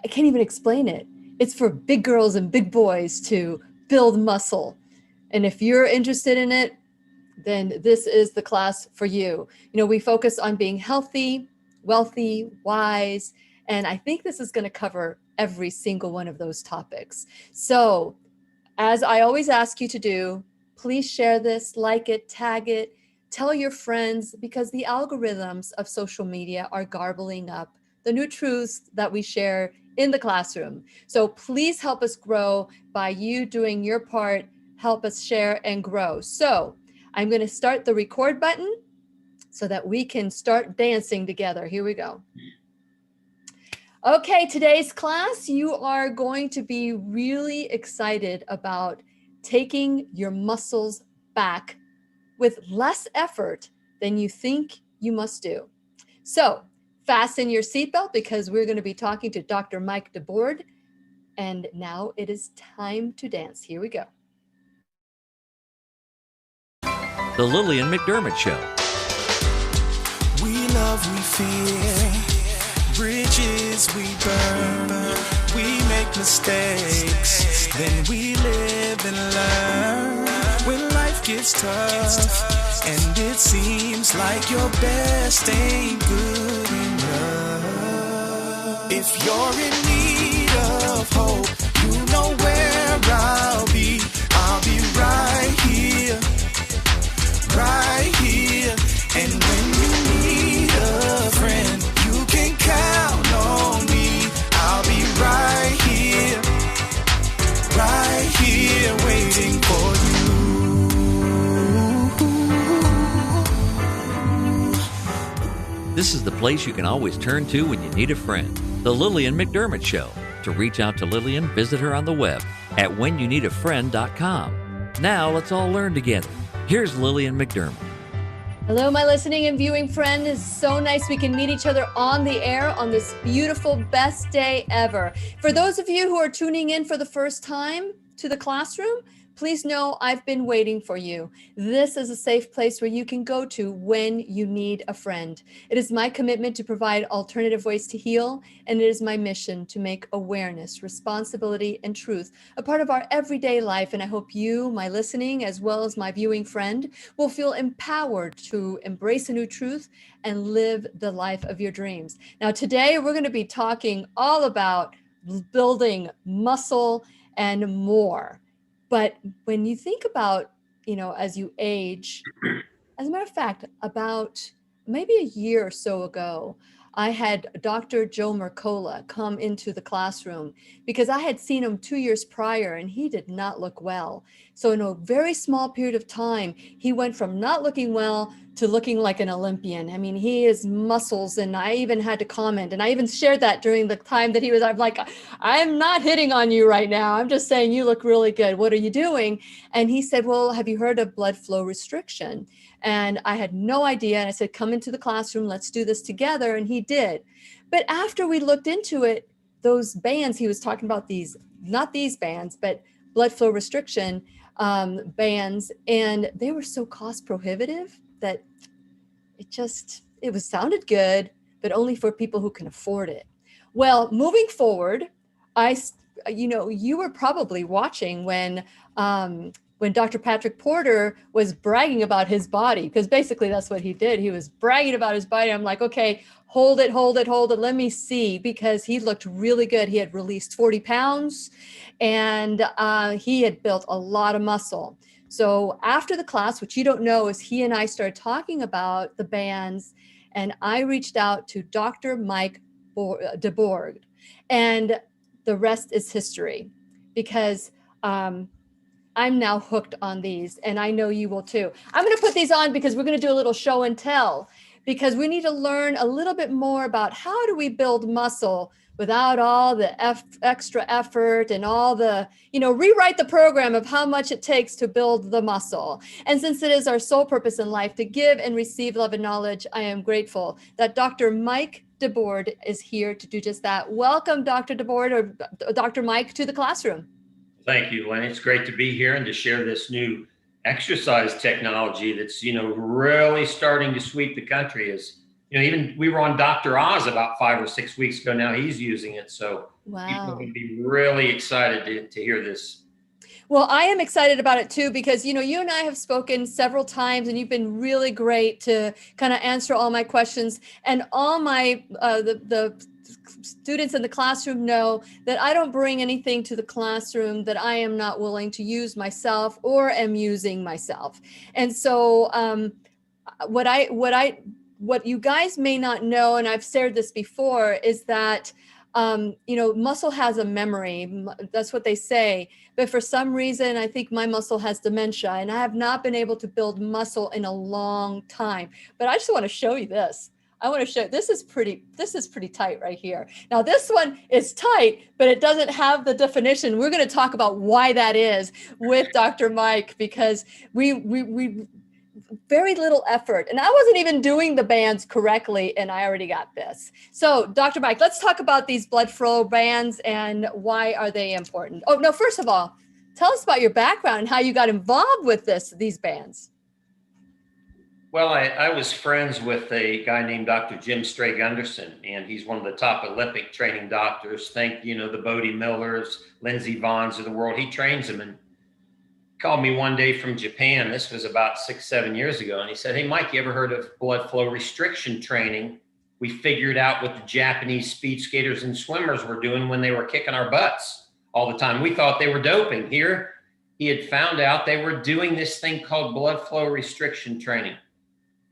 I can't even explain it. It's for big girls and big boys to build muscle. And if you're interested in it, then this is the class for you. You know, we focus on being healthy, wealthy, wise, and I think this is going to cover every single one of those topics. So, as I always ask you to do, please share this, like it, tag it, tell your friends, because the algorithms of social media are garbling up the new truths that we share in the classroom. So please help us grow by you doing your part, help us share and grow. So I'm going to start the record button so that we can start dancing together. Here we go. Okay, today's class, you are going to be really excited about taking your muscles back with less effort than you think you must do. So fasten your seatbelt because we're going to be talking to Dr. Mike DeBord. And now it is time to dance. Here we go. The Lillian McDermott Show. We love, we fear, bridges we burn, we make mistakes, then we live and learn. When life gets tough, and it seems like your best ain't good enough. If you're in need of hope, you know where I'll be right here, right here. And when you need a friend, you can count on me. I'll be right here, waiting for you. This is the place you can always turn to when you need a friend. The Lillian McDermott Show. To reach out to Lillian, visit her on the web at whenyouneedafriend.com. Now let's all learn together. Here's Lillian McDermott. Hello, my listening and viewing friend. It's so nice we can meet each other on the air on this beautiful, best day ever. For those of you who are tuning in for the first time to the classroom, please know I've been waiting for you. This is a safe place where you can go to when you need a friend. It is my commitment to provide alternative ways to heal, and it is my mission to make awareness, responsibility, and truth a part of our everyday life. And I hope you, my listening, as well as my viewing friend, will feel empowered to embrace a new truth and live the life of your dreams. Now, today we're going to be talking all about building muscle and more. But when you think about, you know, as you age, as a matter of fact, about maybe a year or so ago, I had Dr. Joe Mercola come into the classroom because I had seen him 2 years prior and he did not look well. So in a very small period of time, he went from not looking well to looking like an Olympian. I mean, he has muscles, and I even had to comment, and I even shared that during the time that he was, I'm like, I'm not hitting on you right now. I'm just saying you look really good. What are you doing? And he said, well, have you heard of blood flow restriction? And I had no idea. And I said, come into the classroom, let's do this together. And he did. But after we looked into it, those bands, he was talking about these, not these bands, but blood flow restriction bands. And they were so cost prohibitive that it sounded good, but only for people who can afford it. Well, moving forward, you were probably watching when Dr. Patrick Porter was bragging about his body, because basically that's what he did. He was bragging about his body. I'm like, okay, hold it. Let me see, because he looked really good. He had released 40 pounds and he had built a lot of muscle. So after the class, which you don't know, is he and I started talking about the bands, and I reached out to Dr. Mike DeBord, and the rest is history, because I'm now hooked on these, and I know you will too. I'm going to put these on because we're going to do a little show and tell, because we need to learn a little bit more about how do we build muscle without all the extra effort and all the, rewrite the program of how much it takes to build the muscle. And since it is our sole purpose in life to give and receive love and knowledge, I am grateful that Dr. Mike DeBord is here to do just that. Welcome, Dr. DeBord, or Dr. Mike, to the classroom. Thank you, Len. It's great to be here and to share this new exercise technology that's, really starting to sweep the country as even we were on Dr. Oz about 5 or 6 weeks ago. Now he's using it. So people Wow. would be really excited to hear this. Well, I am excited about it too, because, you and I have spoken several times and you've been really great to kind of answer all my questions, and all my, the students in the classroom know that I don't bring anything to the classroom that I am not willing to use myself or am using myself. And so, what you guys may not know, and I've shared this before, is that muscle has a memory. That's what they say. But for some reason, I think my muscle has dementia, and I have not been able to build muscle in a long time. But I just want to show you this. I want to show, this is pretty tight right here. Now this one is tight, but it doesn't have the definition. We're going to talk about why that is with Dr. Mike, because we very little effort. And I wasn't even doing the bands correctly, and I already got this. So Dr. Mike, let's talk about these blood flow bands and why are they important? Oh, no, first of all, tell us about your background and how you got involved with these bands. Well, I was friends with a guy named Dr. Jim Stray-Gunderson, and he's one of the top Olympic training doctors. Think, the Bodie Millers, Lindsey Vonns of the world. He trains them, and called me one day from Japan. This was about 6-7 years ago. And he said, "Hey, Mike, you ever heard of blood flow restriction training? We figured out what the Japanese speed skaters and swimmers were doing when they were kicking our butts all the time. We thought they were doping. Here, he had found out they were doing this thing called blood flow restriction training."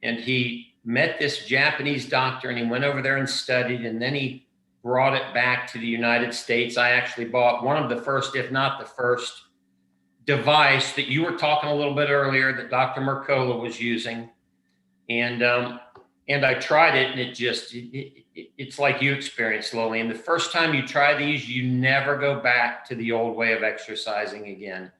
And he met this Japanese doctor, and he went over there and studied, and then he brought it back to the United States. I actually bought one of the first, if not the first, device that you were talking a little bit earlier that Dr. Mercola was using. And I tried it, and it's like you experienced, Lillian. The first time you try these, you never go back to the old way of exercising again.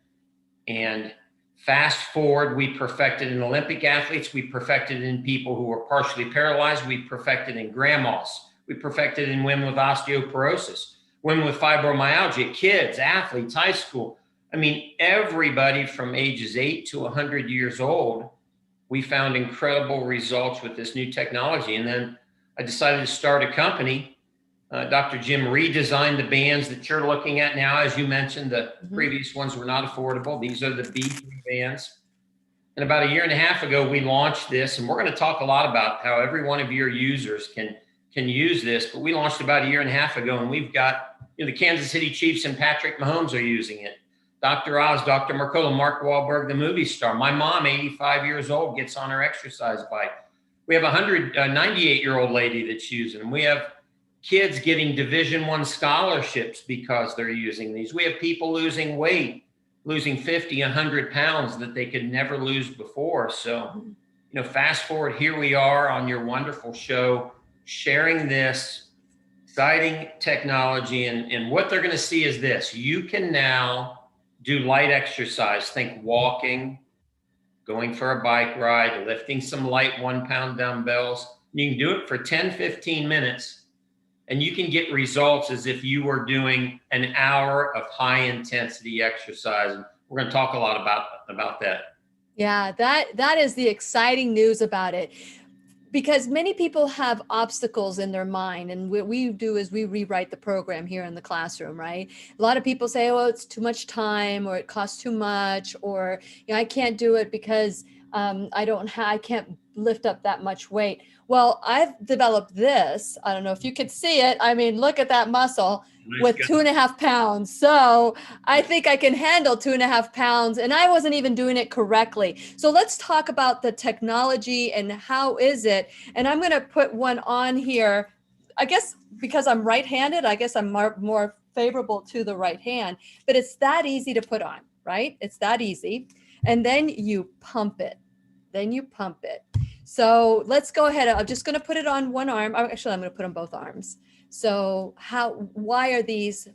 And fast forward, we perfected in Olympic athletes, we perfected in people who were partially paralyzed, we perfected in grandmas, we perfected in women with osteoporosis, women with fibromyalgia, kids, athletes, high school. I mean, everybody from ages 8 to 100 years old, we found incredible results with this new technology. And then I decided to start a company. Dr. Jim redesigned the bands that you're looking at now. As you mentioned, the previous ones were not affordable. These are the B3 bands. And about 1.5 years ago, we launched this. And we're going to talk a lot about how every one of your users can use this. But we launched about 1.5 years ago, and we've got the Kansas City Chiefs and Patrick Mahomes are using it. Dr. Oz, Dr. Mercola, Mark Wahlberg, the movie star. My mom, 85 years old, gets on her exercise bike. We have a 98-year-old lady that's using them. We have kids getting Division I scholarships because they're using these. We have people losing weight, losing 50, 100 pounds that they could never lose before. So, fast forward, here we are on your wonderful show, sharing this exciting technology. And what they're going to see is this. You can now do light exercise. Think walking, going for a bike ride, lifting some light 1-pound dumbbells. You can do it for 10, 15 minutes, and you can get results as if you were doing an hour of high intensity exercise. And we're going to talk a lot about that. Yeah, that is the exciting news about it. Because many people have obstacles in their mind, and what we do is we rewrite the program here in the classroom, right? A lot of people say, "Oh, it's too much time," or "It costs too much," or "I can't do it because I can't lift up that much weight." Well, I've developed this. I don't know if you could see it. I mean, look at that muscle with 2.5 pounds. So I think I can handle 2.5 pounds, and I wasn't even doing it correctly. So let's talk about the technology and how is it. And I'm going to put one on here. I guess because I'm right-handed, I guess I'm more favorable to the right hand, but it's that easy to put on, right? It's that easy. And then you pump it. So let's go ahead. I'm just going to put it on one arm. Actually, I'm going to put on both arms. So why are these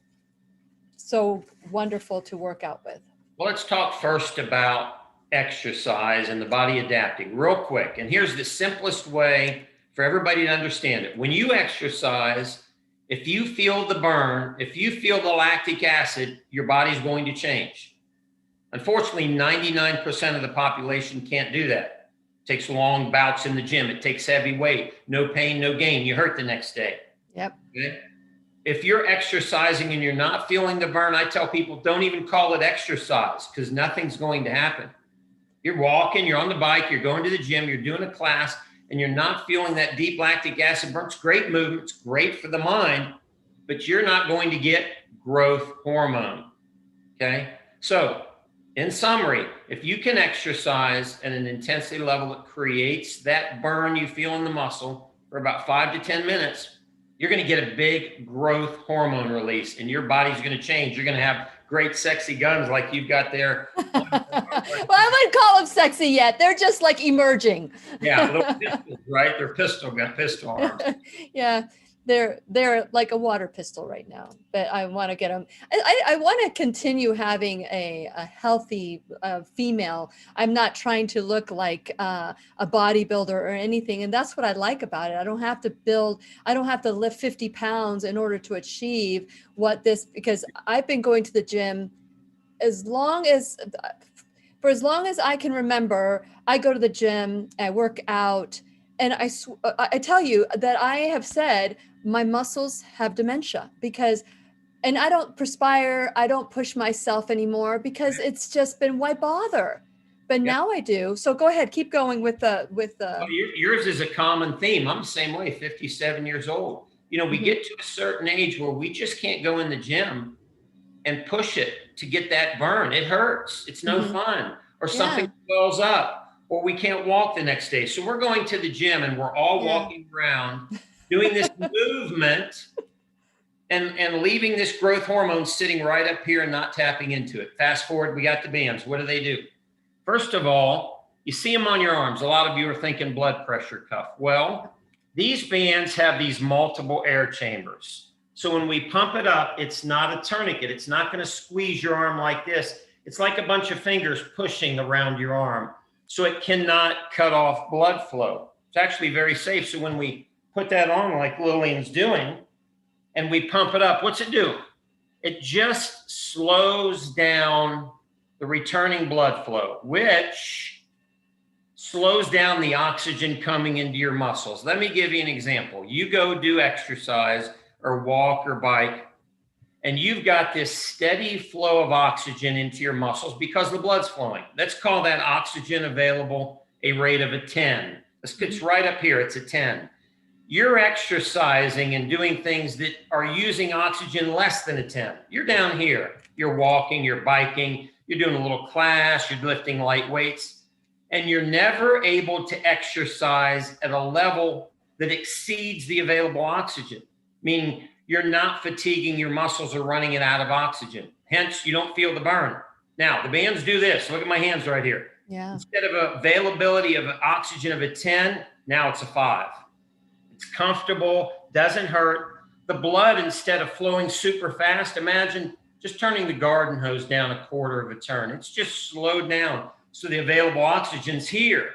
so wonderful to work out with? Well, let's talk first about exercise and the body adapting real quick. And here's the simplest way for everybody to understand it. When you exercise, if you feel the burn, if you feel the lactic acid, your body's going to change. Unfortunately, 99% of the population can't do that. takes long bouts in the gym. It takes heavy weight, no pain, no gain. You hurt the next day. Yep. Okay? If you're exercising and you're not feeling the burn, I tell people, don't even call it exercise, because nothing's going to happen. You're walking, you're on the bike, you're going to the gym, you're doing a class, and you're not feeling that deep lactic acid burn. It's great movement, it's great for the mind, but you're not going to get growth hormone. Okay? So, in summary, if you can exercise at an intensity level that creates that burn you feel in the muscle for about 5 to 10 minutes, you're going to get a big growth hormone release, and your body's going to change. You're going to have great sexy guns like you've got there. Well, I wouldn't call them sexy yet. They're just like emerging. Yeah, little pistols, right? They're pistol arms. Yeah, they're like a water pistol right now, but I want to get them. I want to continue having a healthy female. I'm not trying to look like a bodybuilder or anything. And that's what I like about it. I don't have to lift 50 pounds in order to achieve because I've been going to the gym for as long as I can remember. I go to the gym, I work out, and I tell you that I have said my muscles have dementia and I don't perspire. I don't push myself anymore because it's just been, why bother? But now I do. So go ahead, keep going with the. Well, yours is a common theme. I'm the same way, 57 years old. We get to a certain age where we just can't go in the gym and push it to get that burn. It hurts. It's no fun. Or something swells up, or we can't walk the next day. So we're going to the gym and we're all walking around doing this movement and leaving this growth hormone sitting right up here and not tapping into it. Fast forward, we got the bands. What do? First of all, you see them on your arms. A lot of you are thinking blood pressure cuff. Well, these bands have these multiple air chambers. So when we pump it up, it's not a tourniquet. It's not going to squeeze your arm like this. It's like a bunch of fingers pushing around your arm. So it cannot cut off blood flow. It's actually very safe. So when we put that on like Lillian's doing, and we pump it up, what's it do? It just slows down the returning blood flow, which slows down the oxygen coming into your muscles. Let me give you an example. You go do exercise or walk or bike, and you've got this steady flow of oxygen into your muscles because the blood's flowing. Let's call that oxygen available a rate of a 10. It's right up here, it's a 10. You're exercising and doing things that are using oxygen less than a 10. You're down here, you're walking, you're biking, you're doing a little class, you're lifting light weights, and you're never able to exercise at a level that exceeds the available oxygen, meaning you're not fatiguing your muscles or running it out of oxygen. Hence, you don't feel the burn. Now, the bands do this. Look at my hands right here. Yeah. Instead of availability of oxygen of a 10, now it's a 5. It's comfortable, doesn't hurt. The blood, instead of flowing super fast, imagine just turning the garden hose down a quarter of a turn. It's just slowed down. So the available oxygen's here.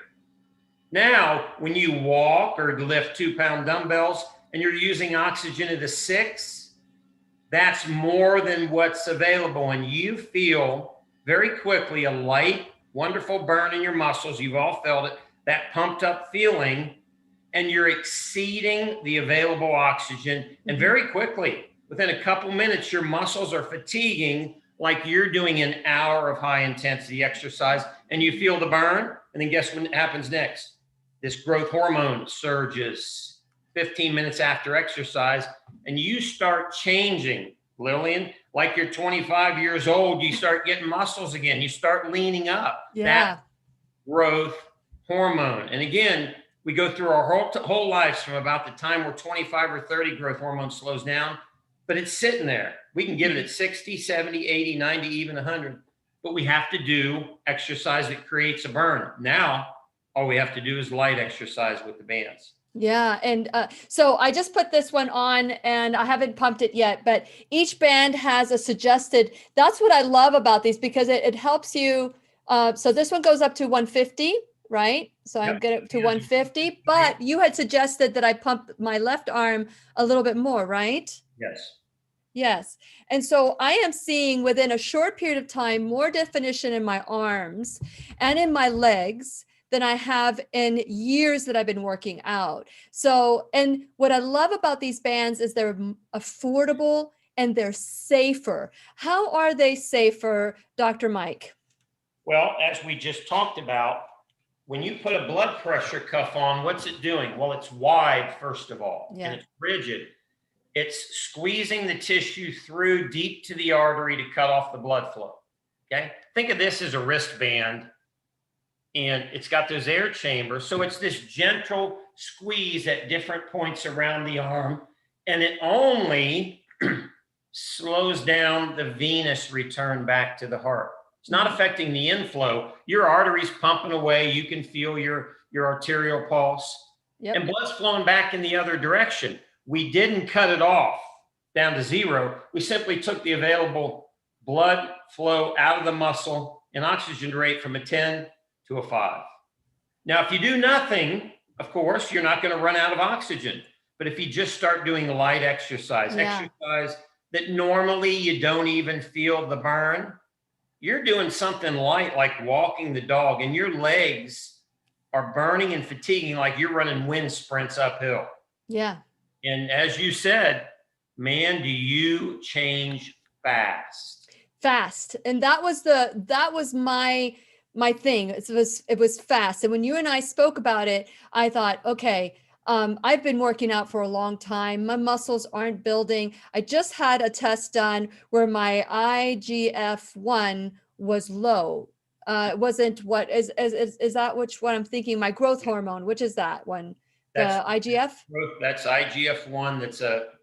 Now, when you walk or lift 2-pound dumbbells and you're using oxygen at a 6, that's more than what's available. And you feel very quickly a light, wonderful burn in your muscles. You've all felt it, that pumped up feeling, and you're exceeding the available oxygen. And very quickly, within a couple minutes, your muscles are fatiguing like you're doing an hour of high intensity exercise, and you feel the burn. And then guess what happens next? This growth hormone surges 15 minutes after exercise, and you start changing, Lillian, like you're 25 years old. You start getting muscles again. You start leaning up. Yeah. That growth hormone. And again, we go through our whole lives from about the time we're 25 or 30, growth hormone slows down, but it's sitting there. We can get it at 60, 70, 80, 90, even 100, but we have to do exercise that creates a burn. Now, all we have to do is light exercise with the bands. Yeah. And so I just put this one on and I haven't pumped it yet, but each band has a suggested, that's what I love about these because it helps you. So this one goes up to 150, right? So I'm good up to 150, but you had suggested that I pump my left arm a little bit more, right? Yes. Yes. And so I am seeing within a short period of time, more definition in my arms and in my legs. than I have in years that I've been working out. So, and what I love about these bands is they're affordable and they're safer. How are they safer, Dr. Mike? Well, as we just talked about, when you put a blood pressure cuff on, what's it doing? Well, it's wide, first of all, and it's rigid. It's squeezing the tissue through deep to the artery to cut off the blood flow. Okay. Think of this as a wristband, and it's got those air chambers. So it's this gentle squeeze at different points around the arm, and it only slows down the venous return back to the heart. It's not affecting the inflow. Your artery's pumping away. You can feel your arterial pulse, and blood's flowing back in the other direction. We didn't cut it off down to zero. We simply took the available blood flow out of the muscle and oxygen rate from a 10 to a 5. Now, if you do nothing, of course, you're not going to run out of oxygen. But if you just start doing light exercise that normally you don't even feel the burn, you're doing something light like walking the dog, and your legs are burning and fatiguing like you're running wind sprints uphill. Yeah. And as you said, man, do you change fast. And that was my thing. It was fast. And when you and I spoke about it, I thought, okay, I've been working out for a long time. My muscles aren't building. I just had a test done where my IGF-1 was low. It wasn't what is that which one I'm thinking? My growth hormone, which is that one? The IGF? That's IGF-1.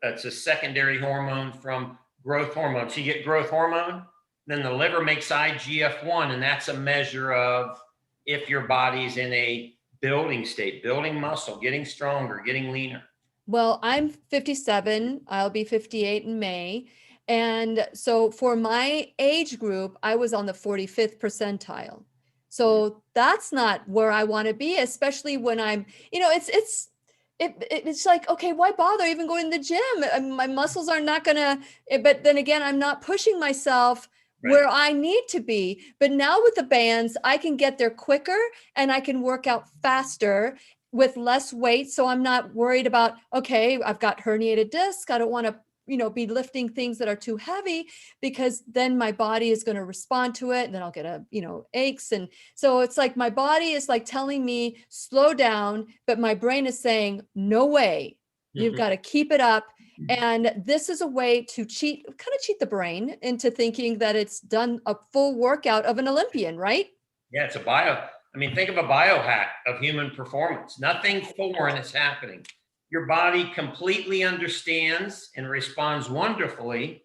That's a secondary hormone from growth hormone. So you get growth hormone, then the liver makes IGF-1, and that's a measure of if your body's in a building state, building muscle, getting stronger, getting leaner. Well, I'm 57. I'll be 58 in May. And so for my age group, I was on the 45th percentile. So that's not where I want to be, especially when I'm, it's like, okay, why bother even going to the gym? My muscles are not going to, but then again, I'm not pushing myself where I need to be. But now with the bands, I can get there quicker and I can work out faster with less weight. So I'm not worried about, okay, I've got herniated disc. I don't want to be lifting things that are too heavy, because then my body is going to respond to it, and then I'll get aches. And so it's like my body is like telling me slow down, but my brain is saying, no way, you've got to keep it up. And this is a way to cheat the brain into thinking that it's done a full workout of an Olympian, right? Yeah, it's think of a biohack of human performance. Nothing foreign is happening. Your body completely understands and responds wonderfully.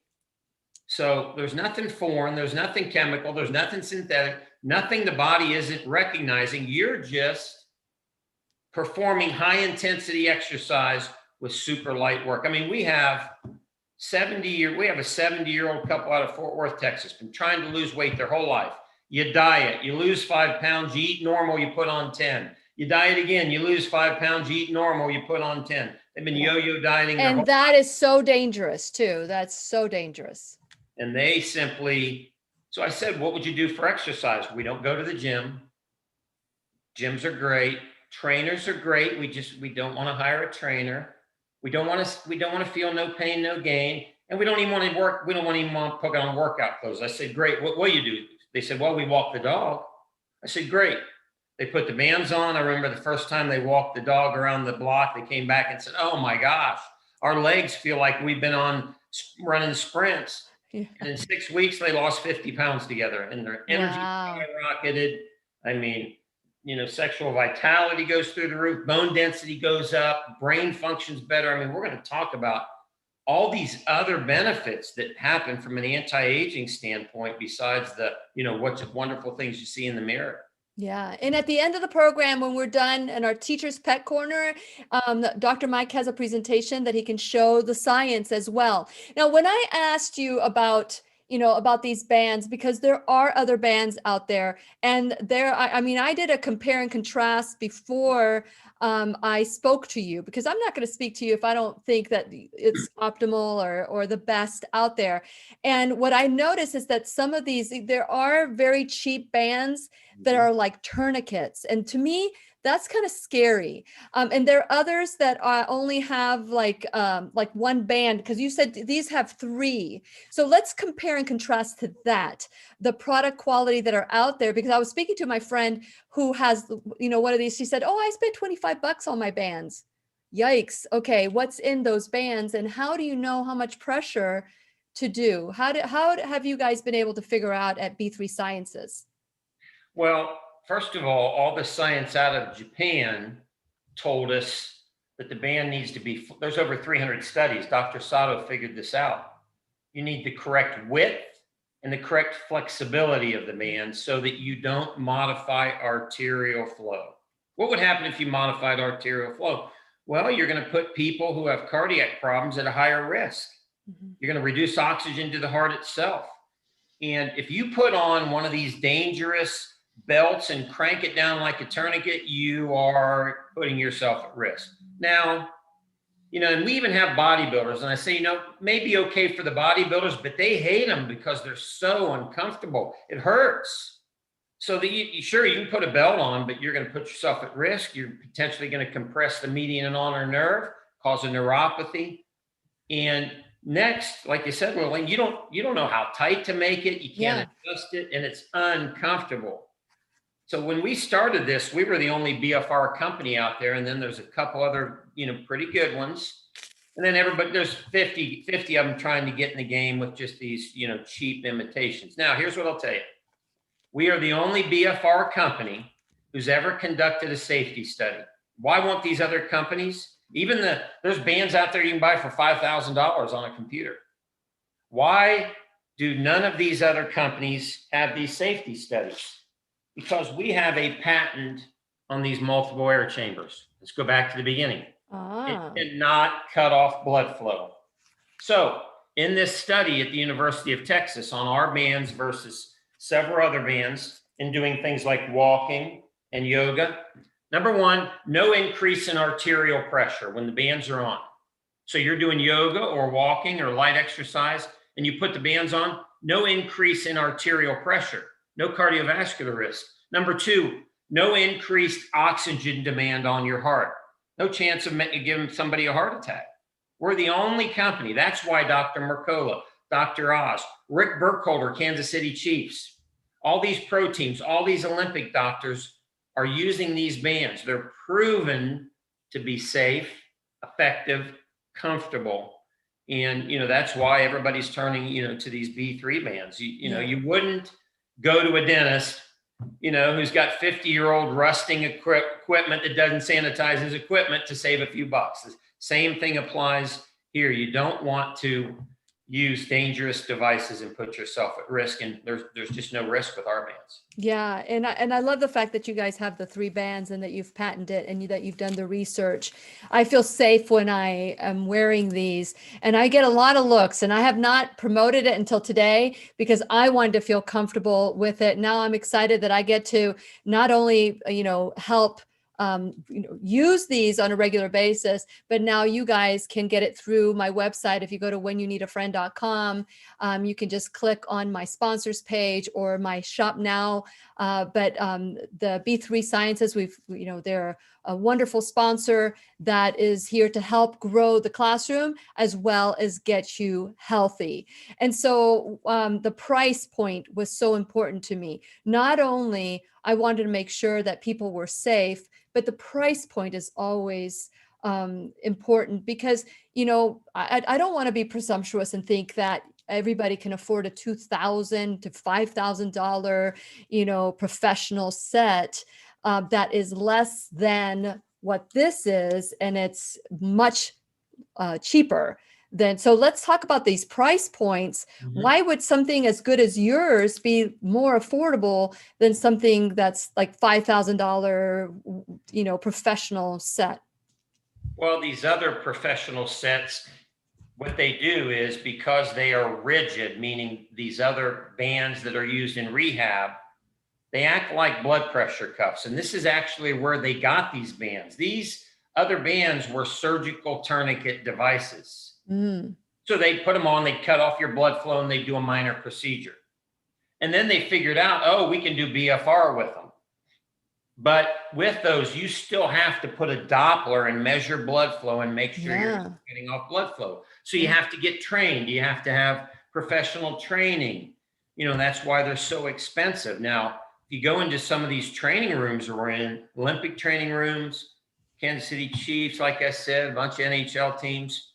So there's nothing foreign, there's nothing chemical, there's nothing synthetic, nothing the body isn't recognizing. You're just performing high intensity exercise with super light work. We have a 70-year-old couple out of Fort Worth, Texas, been trying to lose weight their whole life. You diet, you lose 5 pounds, you eat normal, you put on 10. You diet again, you lose 5 pounds, you eat normal, you put on 10. They've been yo-yo dieting. And that is so dangerous too. That's so dangerous. And they simply, so I said, what would you do for exercise? We don't go to the gym. Gyms are great. Trainers are great. We don't want to hire a trainer. We don't want to feel no pain, no gain. And we don't even want to work. We don't want to even want to put on workout clothes. I said, great. What do you do? They said, well, we walk the dog. I said, great. They put the bands on. I remember the first time they walked the dog around the block, they came back and said, oh my gosh, our legs feel like we've been on running sprints. Yeah. And in 6 weeks, they lost 50 pounds together, and their energy skyrocketed. Sexual vitality goes through the roof, bone density goes up, brain functions better. We're going to talk about all these other benefits that happen from an anti-aging standpoint, besides the, what's wonderful things you see in the mirror. Yeah. And at the end of the program, when we're done in our Teacher's Pet Corner, Dr. Mike has a presentation that he can show the science as well. Now, when I asked you about, about these bands, because there are other bands out there. And I mean, I did a compare and contrast before I spoke to you, because I'm not going to speak to you if I don't think that it's optimal or the best out there. And what I notice is that some of these, there are very cheap bands that are like tourniquets. And to me, that's kind of scary. And there are others that only have like one band, because you said these have 3. So let's compare and contrast to that, the product quality that are out there. Because I was speaking to my friend who has, one of these. She said, "Oh, I spent $25 on my bands." Yikes. Okay, what's in those bands, and how do you know how much pressure to do? How have you guys been able to figure out at B3 Sciences? Well, first of all the science out of Japan told us that the band needs to be, there's over 300 studies. Dr. Sato figured this out. You need the correct width and the correct flexibility of the band so that you don't modify arterial flow. What would happen if you modified arterial flow? Well, you're going to put people who have cardiac problems at a higher risk. Mm-hmm. You're going to reduce oxygen to the heart itself. And if you put on one of these dangerous belts and crank it down like a tourniquet, you are putting yourself at risk. Now, and we even have bodybuilders, and I say, maybe okay for the bodybuilders, but they hate them because they're so uncomfortable. It hurts. So that you can put a belt on, but you're going to put yourself at risk. You're potentially going to compress the median and ulnar nerve, cause a neuropathy. And next, like you said, Lillian, you don't know how tight to make it. You can't adjust it, and it's uncomfortable. So when we started this, we were the only BFR company out there. And then there's a couple other, pretty good ones. And then there's 50 of them trying to get in the game with just these, cheap imitations. Now, here's what I'll tell you. We are the only BFR company who's ever conducted a safety study. Why won't these other companies? There's bands out there you can buy for $5,000 on a computer. Why do none of these other companies have these safety studies? Because we have a patent on these multiple air chambers. Let's go back to the beginning. It cannot cut off blood flow. So in this study at the University of Texas on our bands versus several other bands, in doing things like walking and yoga, number one, no increase in arterial pressure when the bands are on. So you're doing yoga or walking or light exercise and you put the bands on, no increase in arterial pressure. No cardiovascular risk. Number 2, no increased oxygen demand on your heart. No chance of giving somebody a heart attack. We're the only company. That's why Dr. Mercola, Dr. Oz, Rick Burkholder, Kansas City Chiefs, all these pro teams, all these Olympic doctors are using these bands. They're proven to be safe, effective, comfortable. And, that's why everybody's turning, to these B3 bands. You wouldn't go to a dentist, who's got 50-year-old rusting equipment that doesn't sanitize his equipment to save a few bucks. The same thing applies here. You don't want to use dangerous devices and put yourself at risk. And there's just no risk with our bands. Yeah. And I love the fact that you guys have the 3 bands and that you've patented it and that you've done the research. I feel safe when I am wearing these, and I get a lot of looks, and I have not promoted it until today because I wanted to feel comfortable with it. Now I'm excited that I get to not only, help use these on a regular basis, but now you guys can get it through my website. If you go to whenyounneedafriend.com, you can just click on my sponsors page or my shop now. But the B3 Sciences, they're a wonderful sponsor that is here to help grow the classroom as well as get you healthy. And so the price point was so important to me. Not only I wanted to make sure that people were safe, but the price point is always important because, I don't want to be presumptuous and think that everybody can afford a $2,000 to $5,000, professional set that is less than what this is, and it's much cheaper. So let's talk about these price points. Mm-hmm. Why would something as good as yours be more affordable than something that's like $5,000, professional set? Well, these other professional sets, what they do is, because they are rigid, meaning these other bands that are used in rehab, they act like blood pressure cuffs. And this is actually where they got these bands. These other bands were surgical tourniquet devices. So they put them on, they cut off your blood flow, and they do a minor procedure. And then they figured out, oh, we can do BFR with them. But with those, you still have to put a Doppler and measure blood flow and make sure you're getting off blood flow. So you have to get trained. You have to have professional training. You know, that's why they're so expensive. Now, if you go into some of these training rooms we're in, Olympic training rooms, Kansas City Chiefs, like I said, a bunch of NHL teams,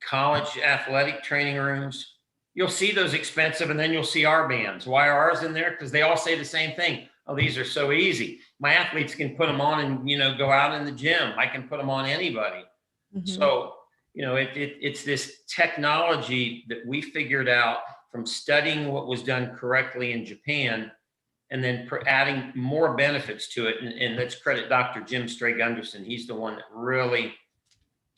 college athletic training rooms, you'll see those expensive, and then you'll see our bands. Why are ours in there? Because they all say the same thing. Oh, these are so easy. My athletes can put them on and, you know, go out in the gym. I can put them on anybody. So, you know, it's this technology that we figured out from studying what was done correctly in Japan, and then adding more benefits to it. And let's credit Dr. Jim Stray-Gunderson. He's the one that really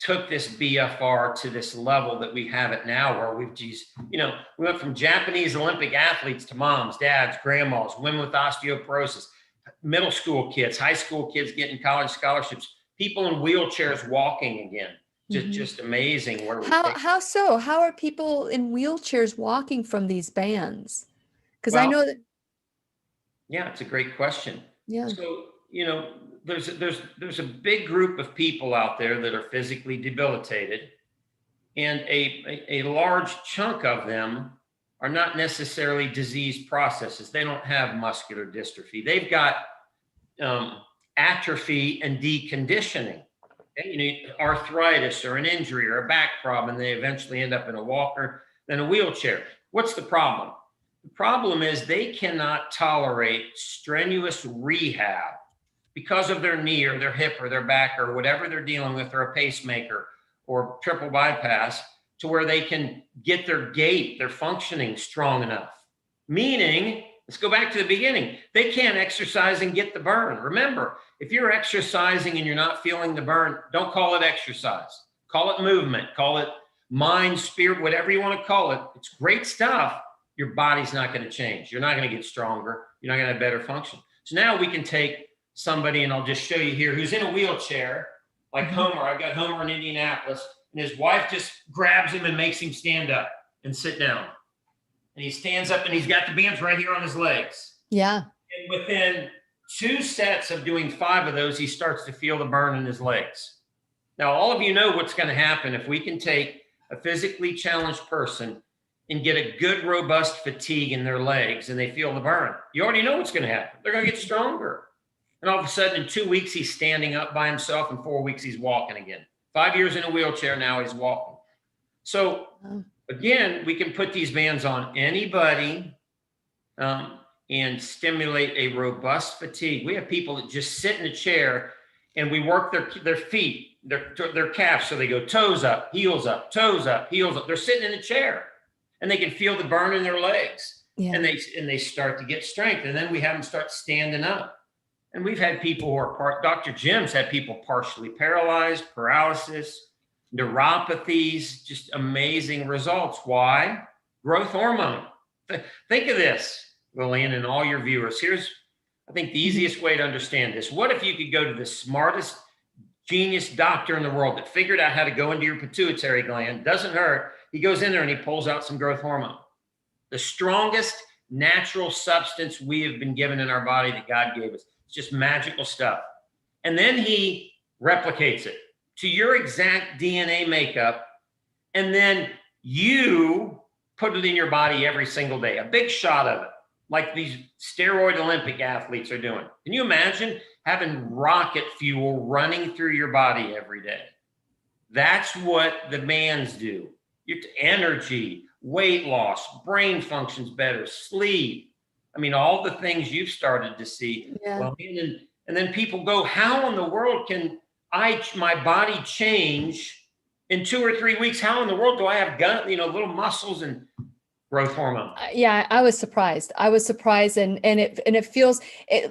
took this BFR to this level that we have it now, where we went from Japanese Olympic athletes to moms, dads, grandmas, women with osteoporosis, middle school kids, high school kids getting college scholarships, people in wheelchairs walking again. Just amazing. How so? How are people in wheelchairs walking from these bands? Because I know that. Yeah, it's a great question. Yeah. So, you know, there's a big group of people out there that are physically debilitated, and a large chunk of them are not necessarily disease processes. They don't have muscular dystrophy. They've got atrophy and deconditioning. Okay? You know, arthritis or an injury or a back problem, and they eventually end up in a walker, then a wheelchair. What's the problem? The problem is they cannot tolerate strenuous rehab because of their knee or their hip or their back or whatever they're dealing with, or a pacemaker or triple bypass, to where they can get their gait, their functioning strong enough. Meaning, let's go back to the beginning. They can't exercise and get the burn. Remember, if you're exercising and you're not feeling the burn, don't call it exercise. Call it movement. Call it mind, spirit, whatever you want to call it. It's great stuff. Your body's not going to change. You're not going to get stronger. You're not going to have better function. So now we can take somebody, and I'll just show you here, who's in a wheelchair, like Homer. I've got Homer in Indianapolis, and his wife just grabs him and makes him stand up and sit down. And he stands up, and he's got the bands right here on his legs. Yeah. And within 2 sets of doing 5 of those, he starts to feel the burn in his legs. Now, all of you know what's going to happen if we can take a physically challenged person and get a good, robust fatigue in their legs, and they feel the burn. You already know what's going to happen. They're going to get stronger. And all of a sudden, in 2 weeks, he's standing up by himself. In 4 weeks, he's walking again. 5 years in a wheelchair, now he's walking. So again, we can put these bands on anybody and stimulate a robust fatigue. We have people that just sit in a chair, and we work their feet, their calves. So they go toes up, heels up, toes up, heels up. They're sitting in a chair, and they can feel the burn in their legs. Yeah. And they start to get strength. And then we have them start standing up. And we've had people who are Dr. Jim's had people partially paralyzed, paralysis, neuropathies, just amazing results. Why? Growth hormone. Think of this, Lillian, and all your viewers. Here's, I think, the easiest way to understand this. What if you could go to the smartest, genius doctor in the world that figured out how to go into your pituitary gland, doesn't hurt. He goes in there and he pulls out some growth hormone, the strongest natural substance we have been given in our body that God gave us. It's just magical stuff. And then he replicates it to your exact DNA makeup. And then you put it in your body every single day, a big shot of it, like these steroid Olympic athletes are doing. Can you imagine having rocket fuel running through your body every day? That's what the bands do. Your energy, weight loss, brain functions better, sleep. I mean, all the things you've started to see. Yeah. Well, and then people go, how in the world can my body change in 2 or 3 weeks? How in the world do I have little muscles and growth hormone? Yeah, I was surprised. And it feels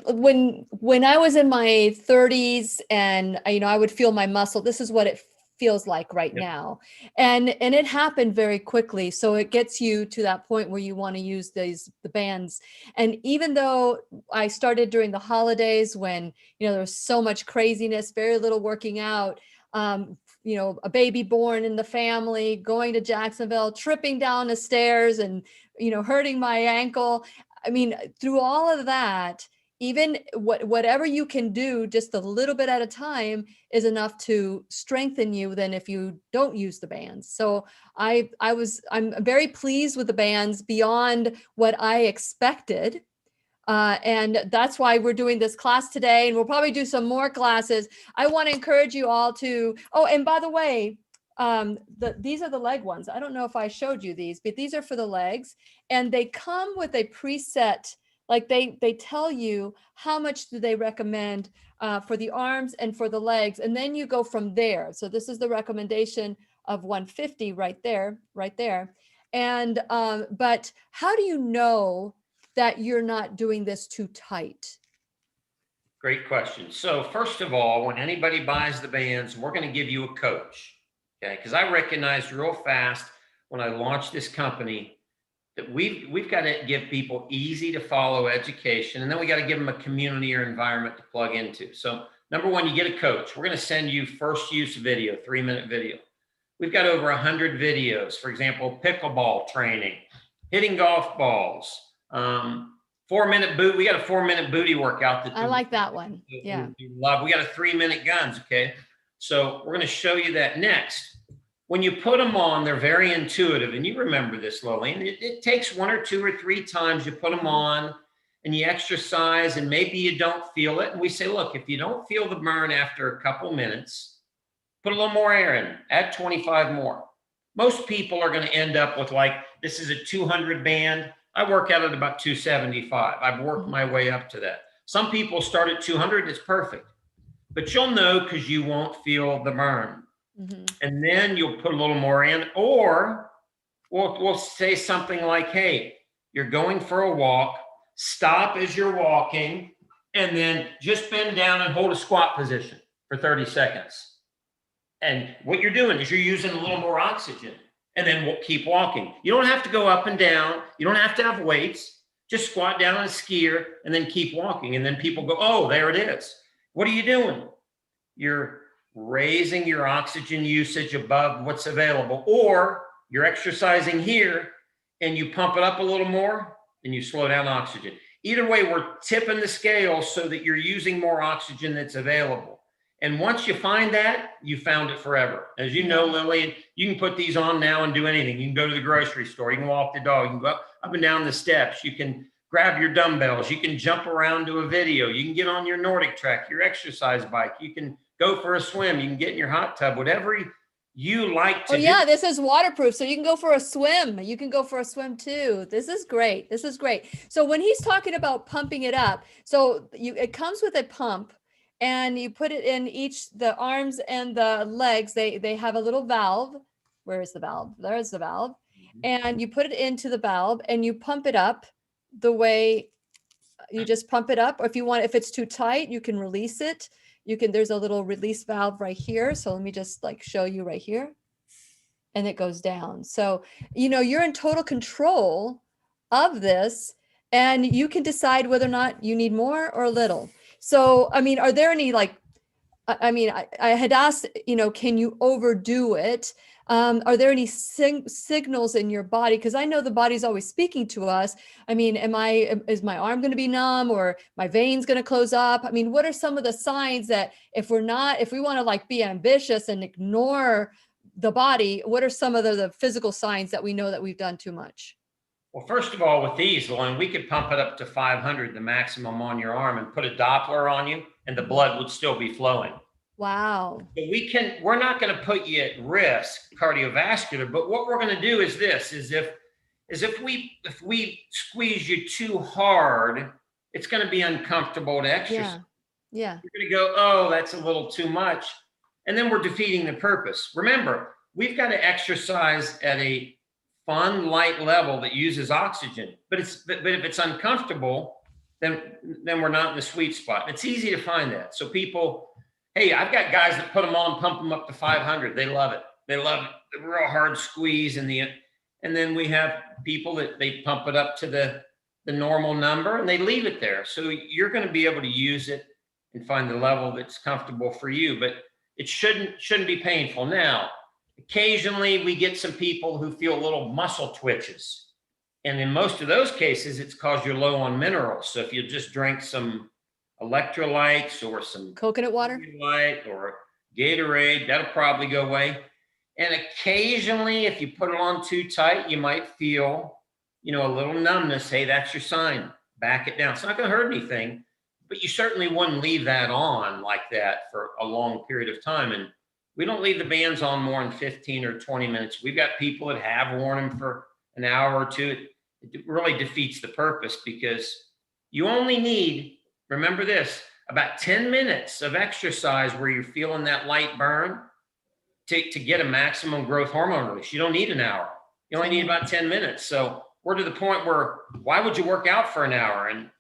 when I was in my 30s and I would feel my muscle. This is what it feels like right now. And it happened very quickly. So it gets you to that point where you want to use the bands. And even though I started during the holidays when, there was so much craziness, very little working out, a baby born in the family, going to Jacksonville, tripping down the stairs and, hurting my ankle. I mean, through all of that, even whatever you can do just a little bit at a time is enough to strengthen you than if you don't use the bands. So I'm very pleased with the bands beyond what I expected. And that's why we're doing this class today. And we'll probably do some more classes. I want to encourage you all to, and by the way, these are the leg ones. I don't know if I showed you these, but these are for the legs, and they come with a preset. Like they tell you how much do they recommend for the arms and for the legs. And then you go from there. So this is the recommendation of 150 right there. And, but how do you know that you're not doing this too tight? Great question. So first of all, when anybody buys the bands, we're going to give you a coach. Okay. Because I recognized real fast when I launched this company that we've got to give people easy to follow education, and then we got to give them a community or environment to plug into. So number one, you get a coach. We're going to send you first use video, 3-minute video. We've got over 100 videos. For example, pickleball training, hitting golf balls, 4-minute boot. We got a 4-minute booty workout. I like that one. Yeah. We love. We got a 3-minute guns. Okay. So we're going to show you that next. When you put them on, they're very intuitive. And you remember this, Lillian. It takes 1 or 2 or 3 times you put them on and you exercise, and maybe you don't feel it. And we say, look, if you don't feel the burn after a couple minutes, put a little more air in, add 25 more. Most people are going to end up with this is a 200 band. I work out at about 275. I've worked my way up to that. Some people start at 200. It's perfect. But you'll know because you won't feel the burn. And then you'll put a little more in, or we'll say something like, hey, you're going for a walk, stop as you're walking, and then just bend down and hold a squat position for 30 seconds. And what you're doing is you're using a little more oxygen, and then we'll keep walking. You don't have to go up and down. You don't have to have weights. Just squat down on a skier and then keep walking. And then people go, oh, there it is. What are you doing? You're raising your oxygen usage above what's available, or you're exercising here and you pump it up a little more and you slow down oxygen. Either way, we're tipping the scale so that you're using more oxygen that's available. And once you find that, you found it forever. As you know, Lillian, you can put these on now and do anything. You can go to the grocery store, you can walk the dog, you can go up and down the steps, you can grab your dumbbells, you can jump around to a video, you can get on your Nordic track, your exercise bike, you can go for a swim, you can get in your hot tub, whatever you like to do. Yeah, this is waterproof, so you can go for a swim. You can go for a swim too. This is great. So when he's talking about pumping it up, so it comes with a pump, and you put it in the arms and the legs. They have a little valve. Where is the valve? There's the valve. And you put it into the valve and you pump it up the way you just pump it up. Or if it's too tight, you can release it. There's a little release valve right here. So let me just show you right here. And it goes down. So, you're in total control of this, and you can decide whether or not you need more or little. So, are there any I had asked, can you overdo it? Are there any signals in your body? Because I know the body's always speaking to us. Is my arm going to be numb, or my veins going to close up? What are some of the signs that if we want to be ambitious and ignore the body, what are some of the physical signs that we know that we've done too much? Well, first of all, with these, Lauren, we could pump it up to 500, the maximum on your arm, and put a Doppler on you, and the blood would still be flowing. Wow. So we're not going to put you at risk cardiovascular, but what we're going to do is if we squeeze you too hard, it's going to be uncomfortable to exercise. Yeah. You're going to go, oh, that's a little too much. And then we're defeating the purpose. Remember, we've got to exercise at a fun, light level that uses oxygen. But if it's uncomfortable, then we're not in the sweet spot. It's easy to find that. So people, Hey, I've got guys that put them on and pump them up to 500. They love it. They love it. The real hard squeeze and then we have people that they pump it up to the normal number and they leave it there. So you're going to be able to use it and find the level that's comfortable for you, but it shouldn't be painful. Now, occasionally we get some people who feel little muscle twitches. And in most of those cases, it's because you're low on minerals. So if you just drink some electrolytes or some coconut water or Gatorade, that'll probably go away. And occasionally, if you put it on too tight, you might feel, a little numbness. Hey, that's your sign. Back it down. It's not going to hurt anything, but you certainly wouldn't leave that on like that for a long period of time. And we don't leave the bands on more than 15 or 20 minutes. We've got people that have worn them for an hour or two. It really defeats the purpose because you only need, remember this, about 10 minutes of exercise where you're feeling that light burn to get a maximum growth hormone release. You don't need an hour. You only need about 10 minutes. So we're to the point where, why would you work out for an hour? And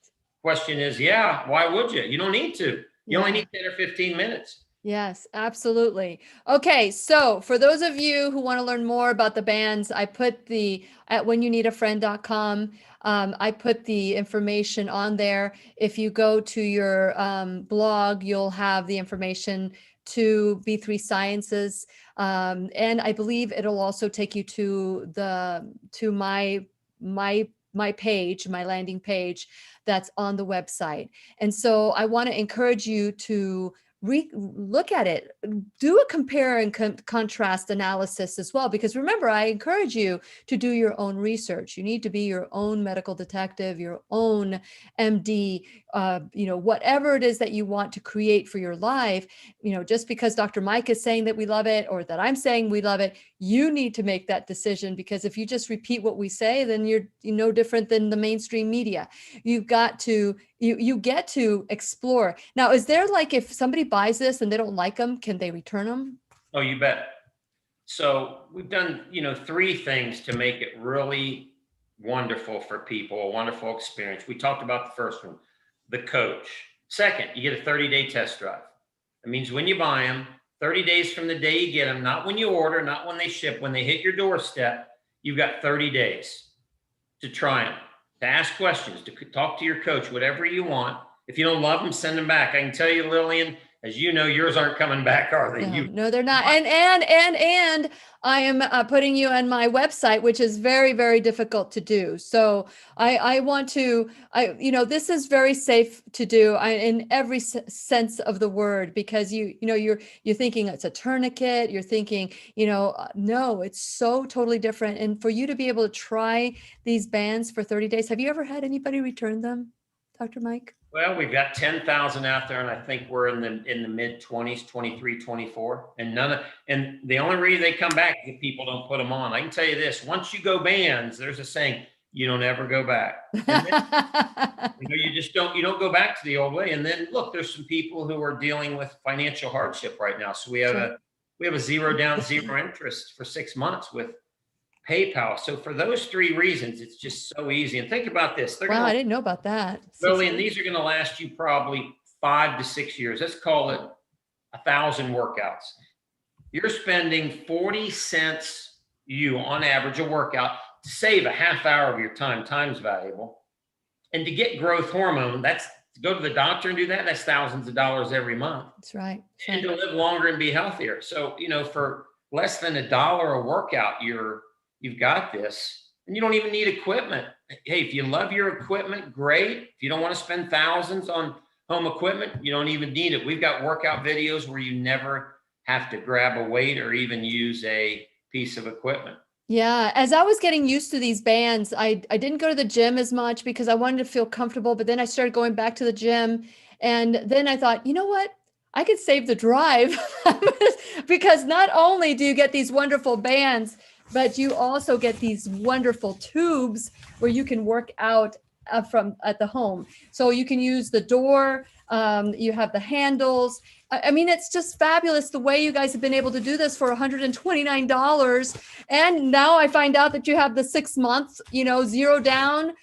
question is, why would you? You don't need to. You only need 10 or 15 minutes. Yes, absolutely. Okay. So for those of you who want to learn more about the bands, I put at whenyounneedafriend.com. I put the information on there. If you go to your blog, you'll have the information to B3 Sciences. And I believe it'll also take you to my page, my landing page that's on the website. And so I want to encourage you to look at it, do a compare and contrast analysis as well, because remember, I encourage you to do your own research. You need to be your own medical detective, your own MD, whatever it is that you want to create for your life. Just because Dr. Mike is saying that we love it or that I'm saying we love it, you need to make that decision, because if you just repeat what we say, then you're no different than the mainstream media. You've got to you get to explore. Now, is there, like, if somebody buys this and they don't like them, can they return them? Oh, you bet. So we've done, 3 things to make it really wonderful for people, a wonderful experience. We talked about the first one, the coach. Second, you get a 30-day test drive. That means when you buy them, 30 days from the day you get them, not when you order, not when they ship, when they hit your doorstep, you've got 30 days to try them, to ask questions, to talk to your coach, whatever you want. If you don't love them, send them back. I can tell you, Lillian, as you know, yours aren't coming back, are they? No, they're not. And I am putting you on my website, which is very, very difficult to do. So I want to, this is very safe to do in every sense of the word, because you're thinking it's a tourniquet. You're thinking, no, it's so totally different. And for you to be able to try these bands for 30 days, have you ever had anybody return them, Dr. Mike? Well, we've got 10,000 out there, and I think we're in the mid 20s, 23, 24, and the only reason they come back is if people don't put them on. I can tell you this: once you go bands, there's a saying, you don't ever go back. And then, you don't go back to the old way. And then look, there's some people who are dealing with financial hardship right now. So we have a zero down, zero interest for 6 months with PayPal. So for those 3 reasons, it's just so easy. And think about this. Wow, I didn't know about that. Lillian, these are going to last you probably 5 to 6 years. Let's call it 1,000 workouts. You're spending 40 cents on average a workout to save a half hour of your time. Time's valuable. And to get growth hormone, to go to the doctor and do that, that's thousands of dollars every month. That's right. And to live longer and be healthier. So, for less than $1 a workout, you've got this, and you don't even need equipment. Hey, if you love your equipment, great. If you don't want to spend thousands on home equipment, you don't even need it. We've got workout videos where you never have to grab a weight or even use a piece of equipment. Yeah. As I was getting used to these bands, I didn't go to the gym as much because I wanted to feel comfortable, but then I started going back to the gym, and then I thought, you know what? I could save the drive because not only do you get these wonderful bands, but you also get these wonderful tubes where you can work out at the home. So you can use the door. You have the handles. I mean, it's just fabulous the way you guys have been able to do this for $129. And now I find out that you have the 6 months, zero down,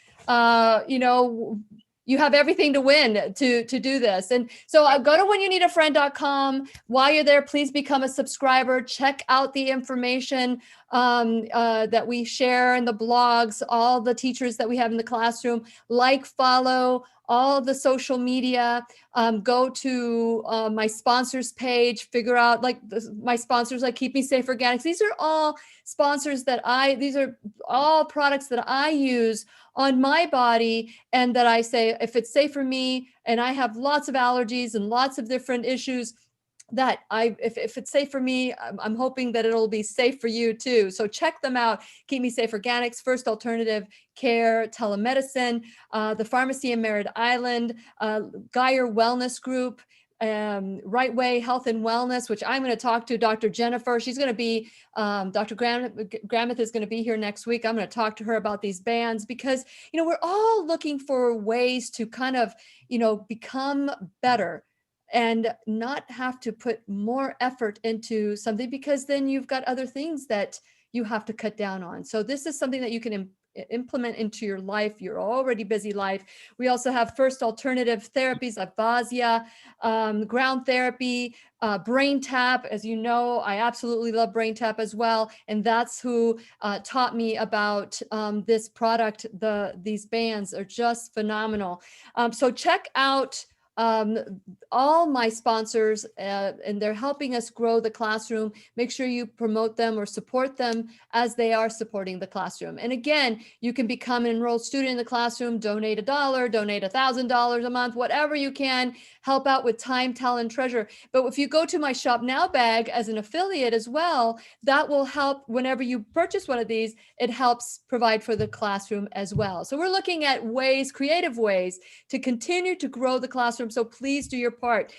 you have everything to win to do this. And so go to whenyouneedafriend.com. While you're there, please become a subscriber. Check out the information that we share in the blogs, all the teachers that we have in the classroom. Like, follow all the social media. Go to my sponsors page, figure out my sponsors, like Keep Me Safe Organics. These are all sponsors these are all products that I use on my body, and that I say, if it's safe for me, and I have lots of allergies and lots of different issues, that if it's safe for me, I'm hoping that it'll be safe for you too. So check them out. Keep Me Safe Organics, First Alternative Care Telemedicine, the Pharmacy in Merritt Island, Geyer Wellness Group, Right Way Health and Wellness, which I'm going to talk to Dr. Jennifer. She's going to be, Dr. Grameth is going to be here next week. I'm going to talk to her about these bands, because, we're all looking for ways to kind of, become better and not have to put more effort into something, because then you've got other things that you have to cut down on. So this is something that you can implement into your life, your already busy life. We also have First Alternative Therapies like Vascular, ground therapy, Brain Tap. As you know, I absolutely love Brain Tap as well. And that's who taught me about this product. These bands are just phenomenal. So check out all my sponsors, and they're helping us grow the classroom. Make sure you promote them or support them as they are supporting the classroom. And again, you can become an enrolled student in the classroom, donate $1, donate $1,000 a month, whatever you can, help out with time, talent, treasure. But if you go to my Shop Now bag as an affiliate as well, that will help whenever you purchase one of these. It helps provide for the classroom as well. So we're looking at ways, creative ways, to continue to grow the classroom. So please do your part.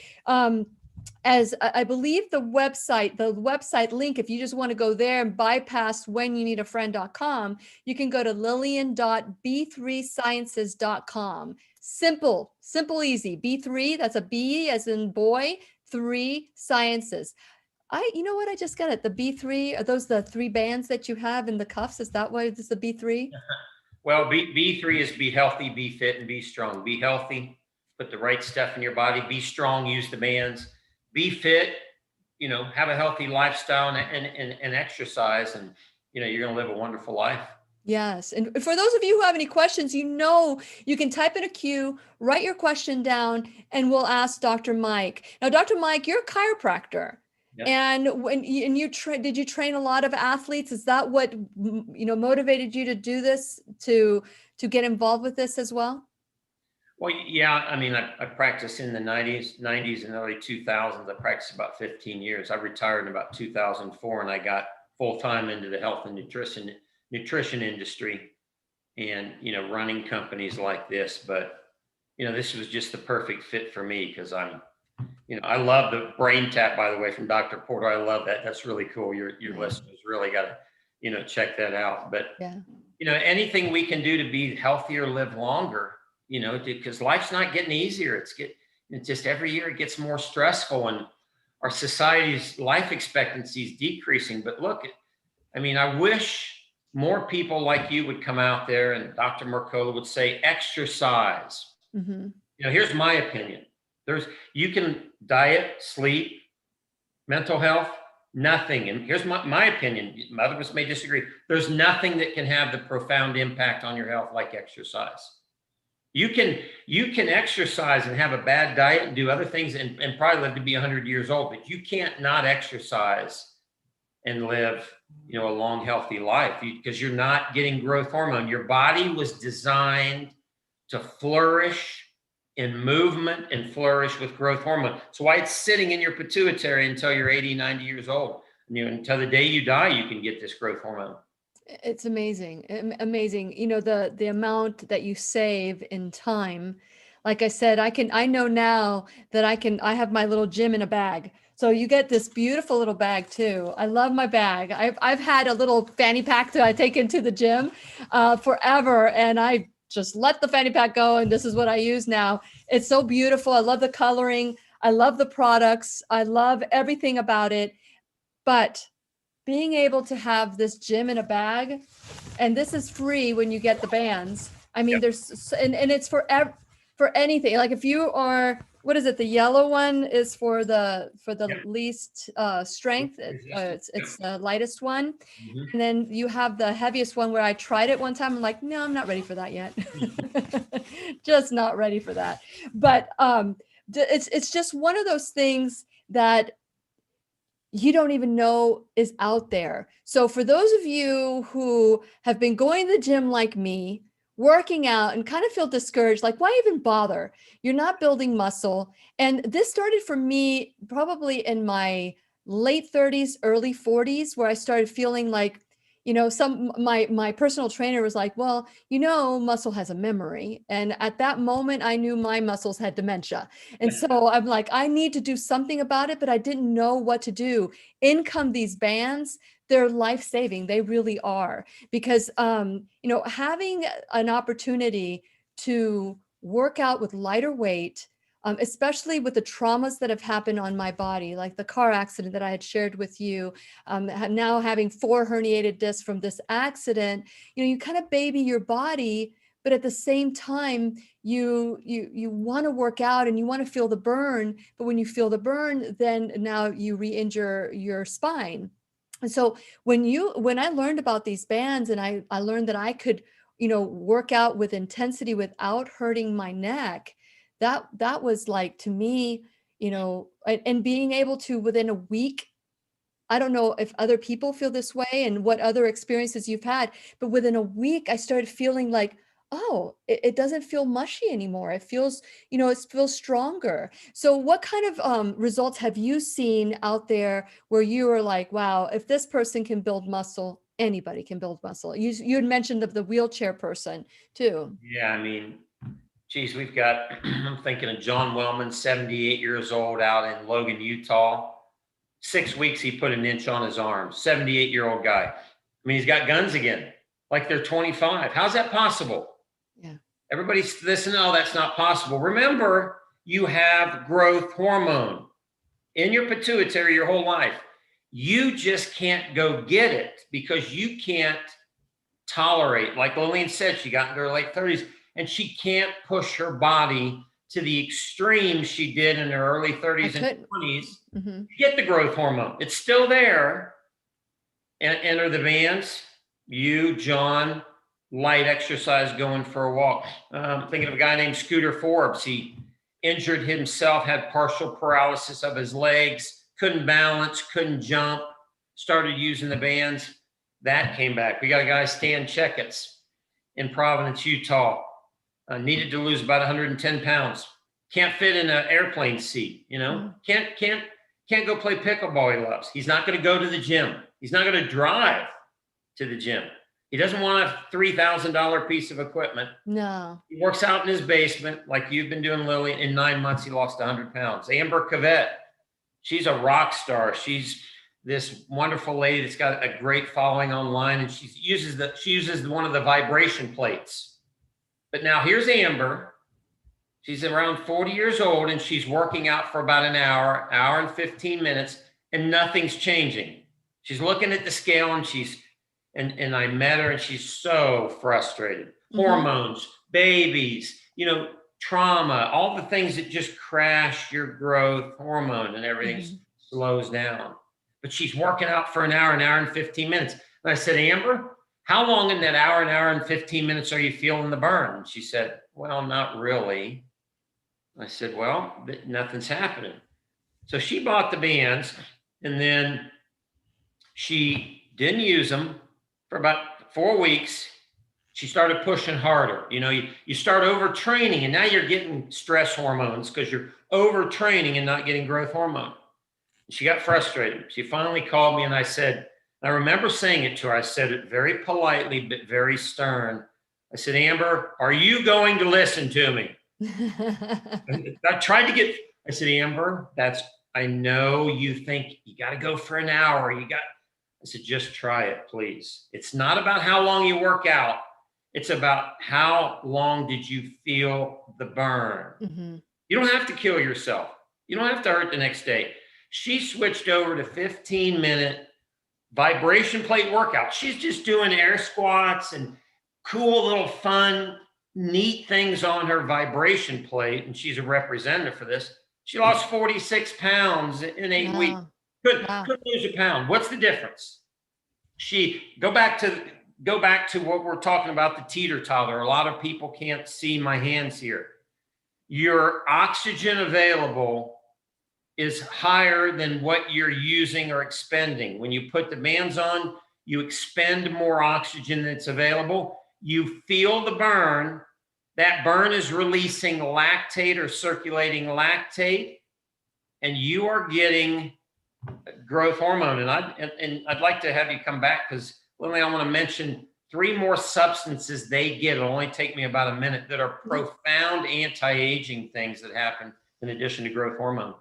As I believe the website link, if you just want to go there and bypass whenyouneedafriend.com, you can go to lillian.b3sciences.com. Simple, easy. B3, that's a B as in boy, 3 sciences. You know what? I just got it. The B3, are those the 3 bands that you have in the cuffs? Is that why this is the B3? Well, B3 is be healthy, be fit, and be strong. Be healthy, put the right stuff in your body. Be strong, use the bands. Be fit, have a healthy lifestyle and exercise, and you're going to live a wonderful life. Yes. And for those of you who have any questions, you can type in a queue, write your question down, and we'll ask Dr. Mike. Now, Dr. Mike, you're a chiropractor. Yep. And did you train a lot of athletes? Is that what, motivated you to do this, to get involved with this as well? Well, yeah. I mean, I practiced in the 90s and early 2000s. I practiced about 15 years. I retired in about 2004, and I got full-time into the health and nutrition industry, and, running companies like this. But, this was just the perfect fit for me, because I love the Brain Tap, by the way, from Dr. Porter. I love that. That's really cool. Your listeners really got to, check that out. But, anything we can do to be healthier, live longer, because life's not getting easier. It's just every year it gets more stressful, and our society's life expectancy is decreasing. But look, I wish more people like you would come out there, and Dr. Mercola would say, exercise. Mm-hmm. Here's my opinion. You can diet, sleep, mental health, nothing. And here's my opinion. Others may disagree. There's nothing that can have the profound impact on your health like exercise. You can exercise and have a bad diet and do other things and probably live to be 100 years old, but you can't not exercise and live, a long, healthy life, because you're not getting growth hormone. Your body was designed to flourish in movement and flourish with growth hormone. So why it's sitting in your pituitary until you're 80, 90 years old. Until the day you die, you can get this growth hormone. It's amazing. Amazing. The amount that you save in time. Like I said, I know now that I have my little gym in a bag. So you get this beautiful little bag too. I love my bag. I've had a little fanny pack that I take into the gym forever. And I just let the fanny pack go. And this is what I use now. It's so beautiful. I love the coloring. I love the products. I love everything about it. But being able to have this gym in a bag, and this is free when you get the bands. I mean, There's, and it's for for anything. Like if you are, what is it? The yellow one is for the Yep. least strength. It's the lightest one. Mhm. And then you have the heaviest one where I tried it one time. I'm like, no, I'm not ready for that yet. Just not ready for that. But it's just one of those things that you don't even know is out there. So for those of you who have been going to the gym like me, working out and kind of feel discouraged, like why even bother? You're not building muscle. And this started for me probably in my late 30s, early 40s, where I started feeling like, my personal trainer was like, well, muscle has a memory. And at that moment, I knew my muscles had dementia. And so I'm like, I need to do something about it, but I didn't know what to do. In come these bands. They're life-saving. They really are. Because, having an opportunity to work out with lighter weight, especially with the traumas that have happened on my body, like the car accident that I had shared with you, now having 4 herniated discs from this accident, you kind of baby your body, but at the same time, you want to work out and you want to feel the burn. But when you feel the burn, then now you re-injure your spine. And so when I learned about these bands and I learned that I could, work out with intensity without hurting my neck, that was like, to me, and being able to within a week, I don't know if other people feel this way and what other experiences you've had, but within a week, I started feeling like, oh, it doesn't feel mushy anymore. It feels, it feels stronger. So what kind of results have you seen out there where you were like, wow, if this person can build muscle, anybody can build muscle? You had mentioned of the wheelchair person too. Yeah, I mean, geez, we've got, I'm thinking of John Wellman, 78 years old, out in Logan, Utah. 6 weeks, he put an inch on his arm. 78-year-old guy. I mean, he's got guns again, like they're 25. How's that possible? Yeah. Everybody's listening, oh, that's not possible. Remember, you have growth hormone in your pituitary your whole life. You just can't go get it because you can't tolerate, like Lillian said, she got into her late 30s and she can't push her body to the extreme she did in her early 30s and 20s to get the growth hormone. It's still there. And enter the bands. You, John, light exercise, going for a walk. Thinking of a guy named Scooter Forbes. He injured himself, had partial paralysis of his legs, couldn't balance, couldn't jump, started using the bands. That came back. We got a guy, Stan Checketts, in Providence, Utah. Needed to lose about 110 pounds. Can't fit in an airplane seat, Can't go play pickleball he loves. He's not going to go to the gym. He's not going to drive to the gym. He doesn't want a $3,000 piece of equipment. No. He works out in his basement like you've been doing, Lillian. In 9 months, he lost 100 pounds. Amber Cavett, she's a rock star. She's this wonderful lady that's got a great following online, and she uses one of the vibration plates. But now here's Amber. She's around 40 years old, and she's working out for about an hour and 15 minutes, and nothing's changing. She's looking at the scale, and I met her, and she's so frustrated. Hormones, babies, trauma, all the things that just crash your growth hormone, and everything slows down. But she's working out for an hour and 15 minutes. And I said, Amber, how long in that hour and 15 minutes are you feeling the burn? And she said, well, not really. I said, well, nothing's happening. So she bought the bands, and then she didn't use them for about 4 weeks. She started pushing harder. You start overtraining, and now you're getting stress hormones because you're overtraining and not getting growth hormone. She got frustrated. She finally called me, and I remember saying it to her. I said it very politely, but very stern. I said, Amber, are you going to listen to me? I said, Amber, I know you think you got to go for an hour. I said, just try it, please. It's not about how long you work out. It's about how long did you feel the burn. You don't have to kill yourself. You don't have to hurt the next day. She switched over to 15-minute vibration plate workout. She's just doing air squats and cool little fun neat things on her vibration plate, and she's a representative for this. She lost 46 pounds in 8 weeks. Couldn't lose a pound. What's the difference? Go back to what we're talking about, the teeter-totter. A lot of people can't see my hands here. Your oxygen available is higher than what you're using or expending. When you put the bands on, you expend more oxygen that's available. You feel the burn. That burn is releasing lactate or circulating lactate, and you are getting growth hormone. And I'd like to have you come back, because Lily, I want to mention 3 more substances they get. It'll only take me about a minute, that are profound anti-aging things that happen in addition to growth hormone.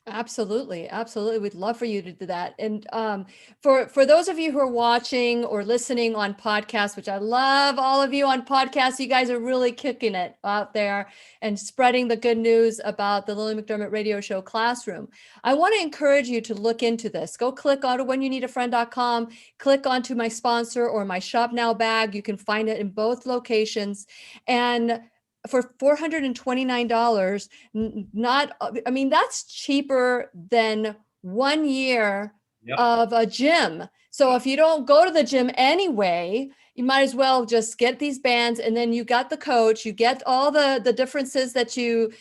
Absolutely. Absolutely. We'd love for you to do that. And for those of you who are watching or listening on podcasts, which I love all of you on podcasts, you guys are really kicking it out there and spreading the good news about the Lillian McDermott Radio Show Classroom. I want to encourage you to look into this. Go click on whenyouneedafriend.com, click onto my sponsor or my Shop Now bag. You can find it in both locations. And for $429, that's cheaper than 1 year of a gym. So if you don't go to the gym anyway, you might as well just get these bands, and then you got the coach, you get all the differences that you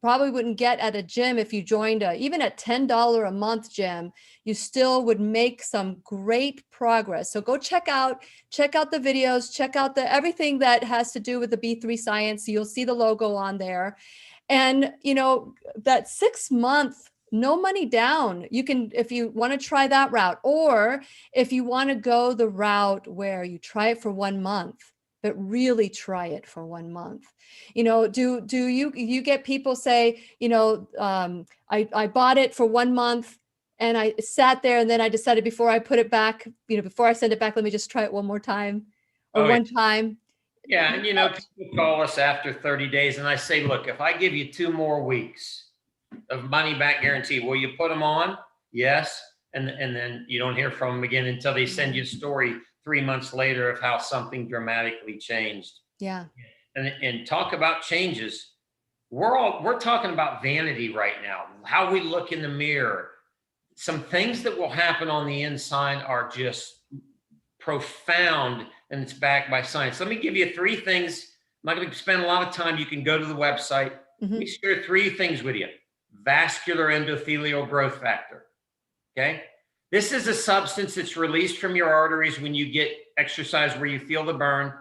probably wouldn't get at a gym. If you joined even a $10 a month gym, you still would make some great progress. So go check out the videos, check out everything that has to do with the B3 science. You'll see the logo on there. And that 6-month, no money down. You can, if you want to try that route, or if you want to go the route where you try it for 1 month, but really try it for 1 month. Do you get people say, I bought it for 1 month and I sat there, and then I decided before I put it back, before I send it back, let me just try it one more time or one time. Yeah. And people call us after 30 days and I say, look, if I give you 2 more weeks of money back guarantee, will you put them on? Yes. And then you don't hear from them again until they send you a story 3 months later of how something dramatically changed. Yeah. And talk about changes. We're talking about vanity right now, how we look in the mirror. Some things that will happen on the inside are just profound, and it's backed by science. Let me give you 3 things. I'm not going to spend a lot of time. You can go to the website. Let me share 3 things with you. Vascular endothelial growth factor. Okay. This is a substance that's released from your arteries when you get exercise where you feel the burn.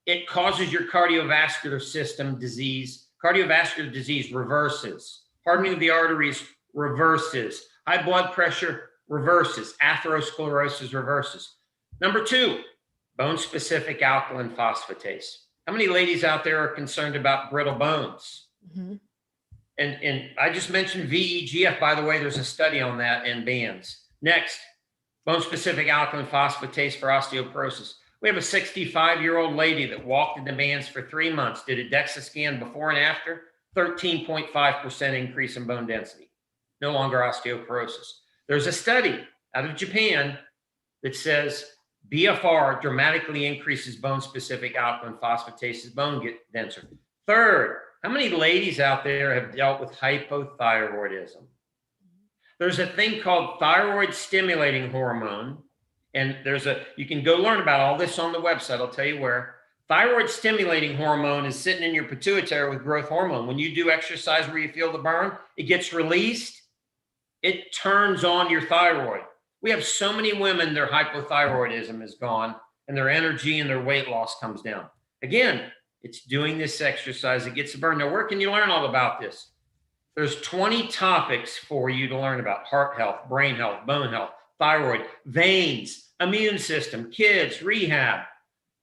It causes your cardiovascular system disease. Cardiovascular disease reverses. Hardening of the arteries reverses. High blood pressure reverses. Atherosclerosis reverses. Number 2, bone-specific alkaline phosphatase. How many ladies out there are concerned about brittle bones? And I just mentioned VEGF, by the way. There's a study on that in bands. Next, bone-specific alkaline phosphatase for osteoporosis. We have a 65-year-old lady that walked in the bands for 3 months, did a DEXA scan before and after, 13.5% increase in bone density. No longer osteoporosis. There's a study out of Japan that says BFR dramatically increases bone-specific alkaline phosphatase as bone get denser. Third, how many ladies out there have dealt with hypothyroidism? There's a thing called thyroid stimulating hormone, and you can go learn about all this on the website. I'll tell you where. Thyroid stimulating hormone is sitting in your pituitary with growth hormone. When you do exercise where you feel the burn, it gets released. It turns on your thyroid. We have so many women, their hypothyroidism is gone, and their energy and their weight loss comes down. Again, it's doing this exercise that gets the burn. Now, where can you learn all about this? There's 20 topics for you to learn about: heart health, brain health, bone health, thyroid, veins, immune system, kids, rehab.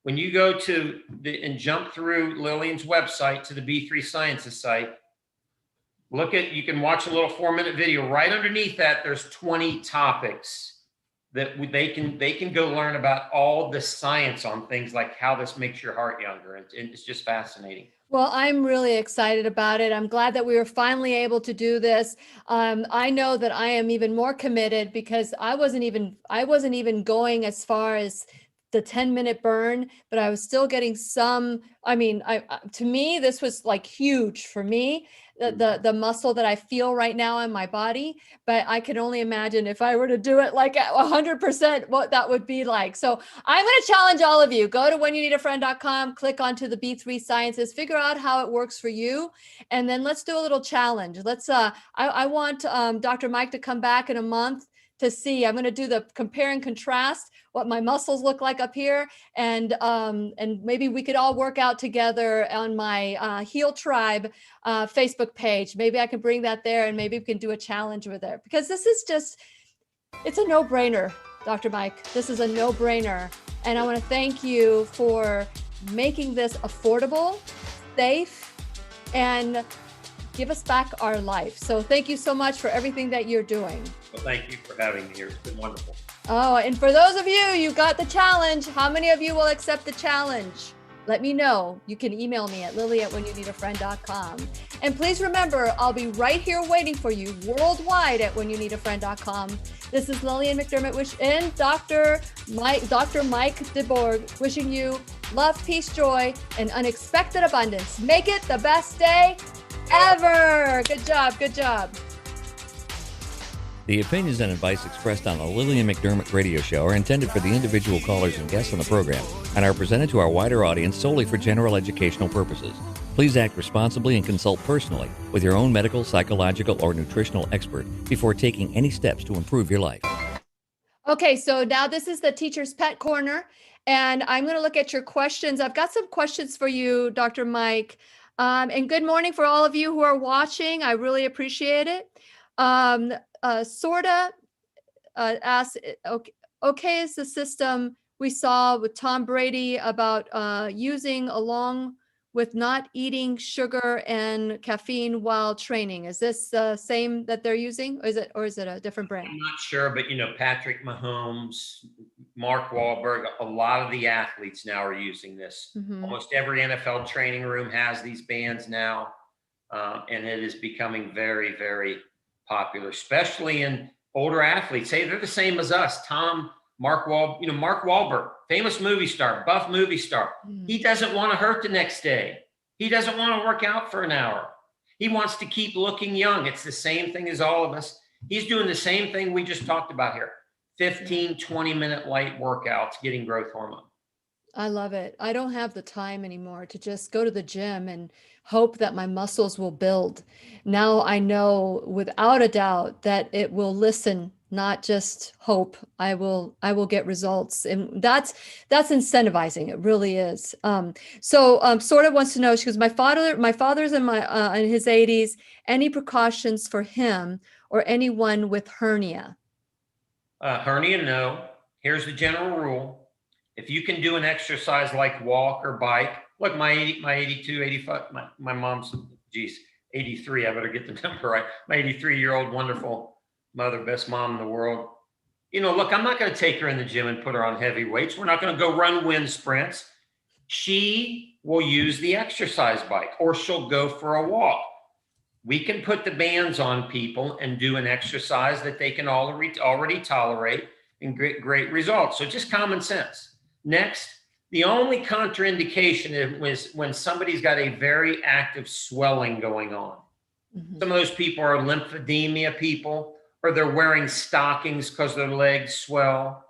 When you go to and jump through Lillian's website to the B3 Sciences site, you can watch a little 4-minute video. Right underneath that, there's 20 topics that they can go learn about all the science on things like how this makes your heart younger. And it's just fascinating. Well, I'm really excited about it. I'm glad that we were finally able to do this. I know that I am even more committed because I wasn't even going as far as the 10-minute burn, but I was still getting some, to me, this was like huge for me, the muscle that I feel right now in my body, but I can only imagine if I were to do it like at 100%, what that would be like. So I'm going to challenge all of you, go to whenyouneedafriend.com, click onto the B3 Sciences, figure out how it works for you. And then let's do a little challenge. I want Dr. Mike to come back in a month to see. I'm going to do the compare and contrast what my muscles look like up here, and maybe we could all work out together on my Heal Tribe Facebook page. Maybe I can bring that there, and maybe we can do a challenge with it, because this is just, it's a no-brainer, Dr. Mike. This is a no-brainer, and I want to thank you for making this affordable, safe, and give us back our life. So thank you so much for everything that you're doing. Well, thank you for having me here. It's been wonderful. Oh, and for those of you got the challenge, how many of you will accept the challenge? Let me know. You can email me at lily@whenyouneedafriend.com. And please remember, I'll be right here waiting for you worldwide at whenyouneedafriend.com. This is Lillian McDermott and Dr. Mike DeBord wishing you love, peace, joy, and unexpected abundance. Make it the best day ever. Good job. Good job. The opinions and advice expressed on the Lillian McDermott radio show are intended for the individual callers and guests on the program and are presented to our wider audience solely for general educational purposes. Please act responsibly and consult personally with your own medical, psychological, or nutritional expert before taking any steps to improve your life. Okay, so now this is the Teacher's Pet Corner, and I'm going to look at your questions. I've got some questions for you, Dr. Mike. And good morning for all of you who are watching. I really appreciate it. Sorta asks, okay, is the system we saw with Tom Brady about using along with not eating sugar and caffeine while training? Is this the same that they're using, or is it a different brand? I'm not sure, but Patrick Mahomes, Mark Wahlberg, a lot of the athletes now are using this. Mm-hmm. Almost every NFL training room has these bands now, and it is becoming very, very popular, especially in older athletes. Hey, they're the same as us. Mark Wahlberg, famous movie star, buff movie star. He doesn't want to hurt the next day. He doesn't want to work out for an hour. He wants to keep looking young. It's the same thing as all of us. He's doing the same thing we just talked about here. 15, 20-minute light workouts, getting growth hormone. I love it. I don't have the time anymore to just go to the gym and hope that my muscles will build. Now I know without a doubt that it will listen, not just hope. I will get results, and that's incentivizing. It really is. So sort of wants to know. She goes, my father's in his 80s. Any precautions for him or anyone with hernia? Hernia, no. Here's the general rule. If you can do an exercise like walk or bike, look, my 82, 85, my mom's, 83, I better get the number right. My 83-year-old wonderful mother, best mom in the world. Look, I'm not going to take her in the gym and put her on heavy weights. We're not going to go run wind sprints. She will use the exercise bike, or she'll go for a walk. We can put the bands on people and do an exercise that they can already tolerate and get great results. So just common sense. Next, the only contraindication is when somebody's got a very active swelling going on. Mm-hmm. Some of those people are lymphedema people, or they're wearing stockings because their legs swell.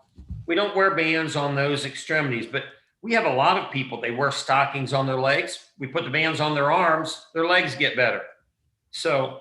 We don't wear bands on those extremities, but we have a lot of people, they wear stockings on their legs. We put the bands on their arms, their legs get better. So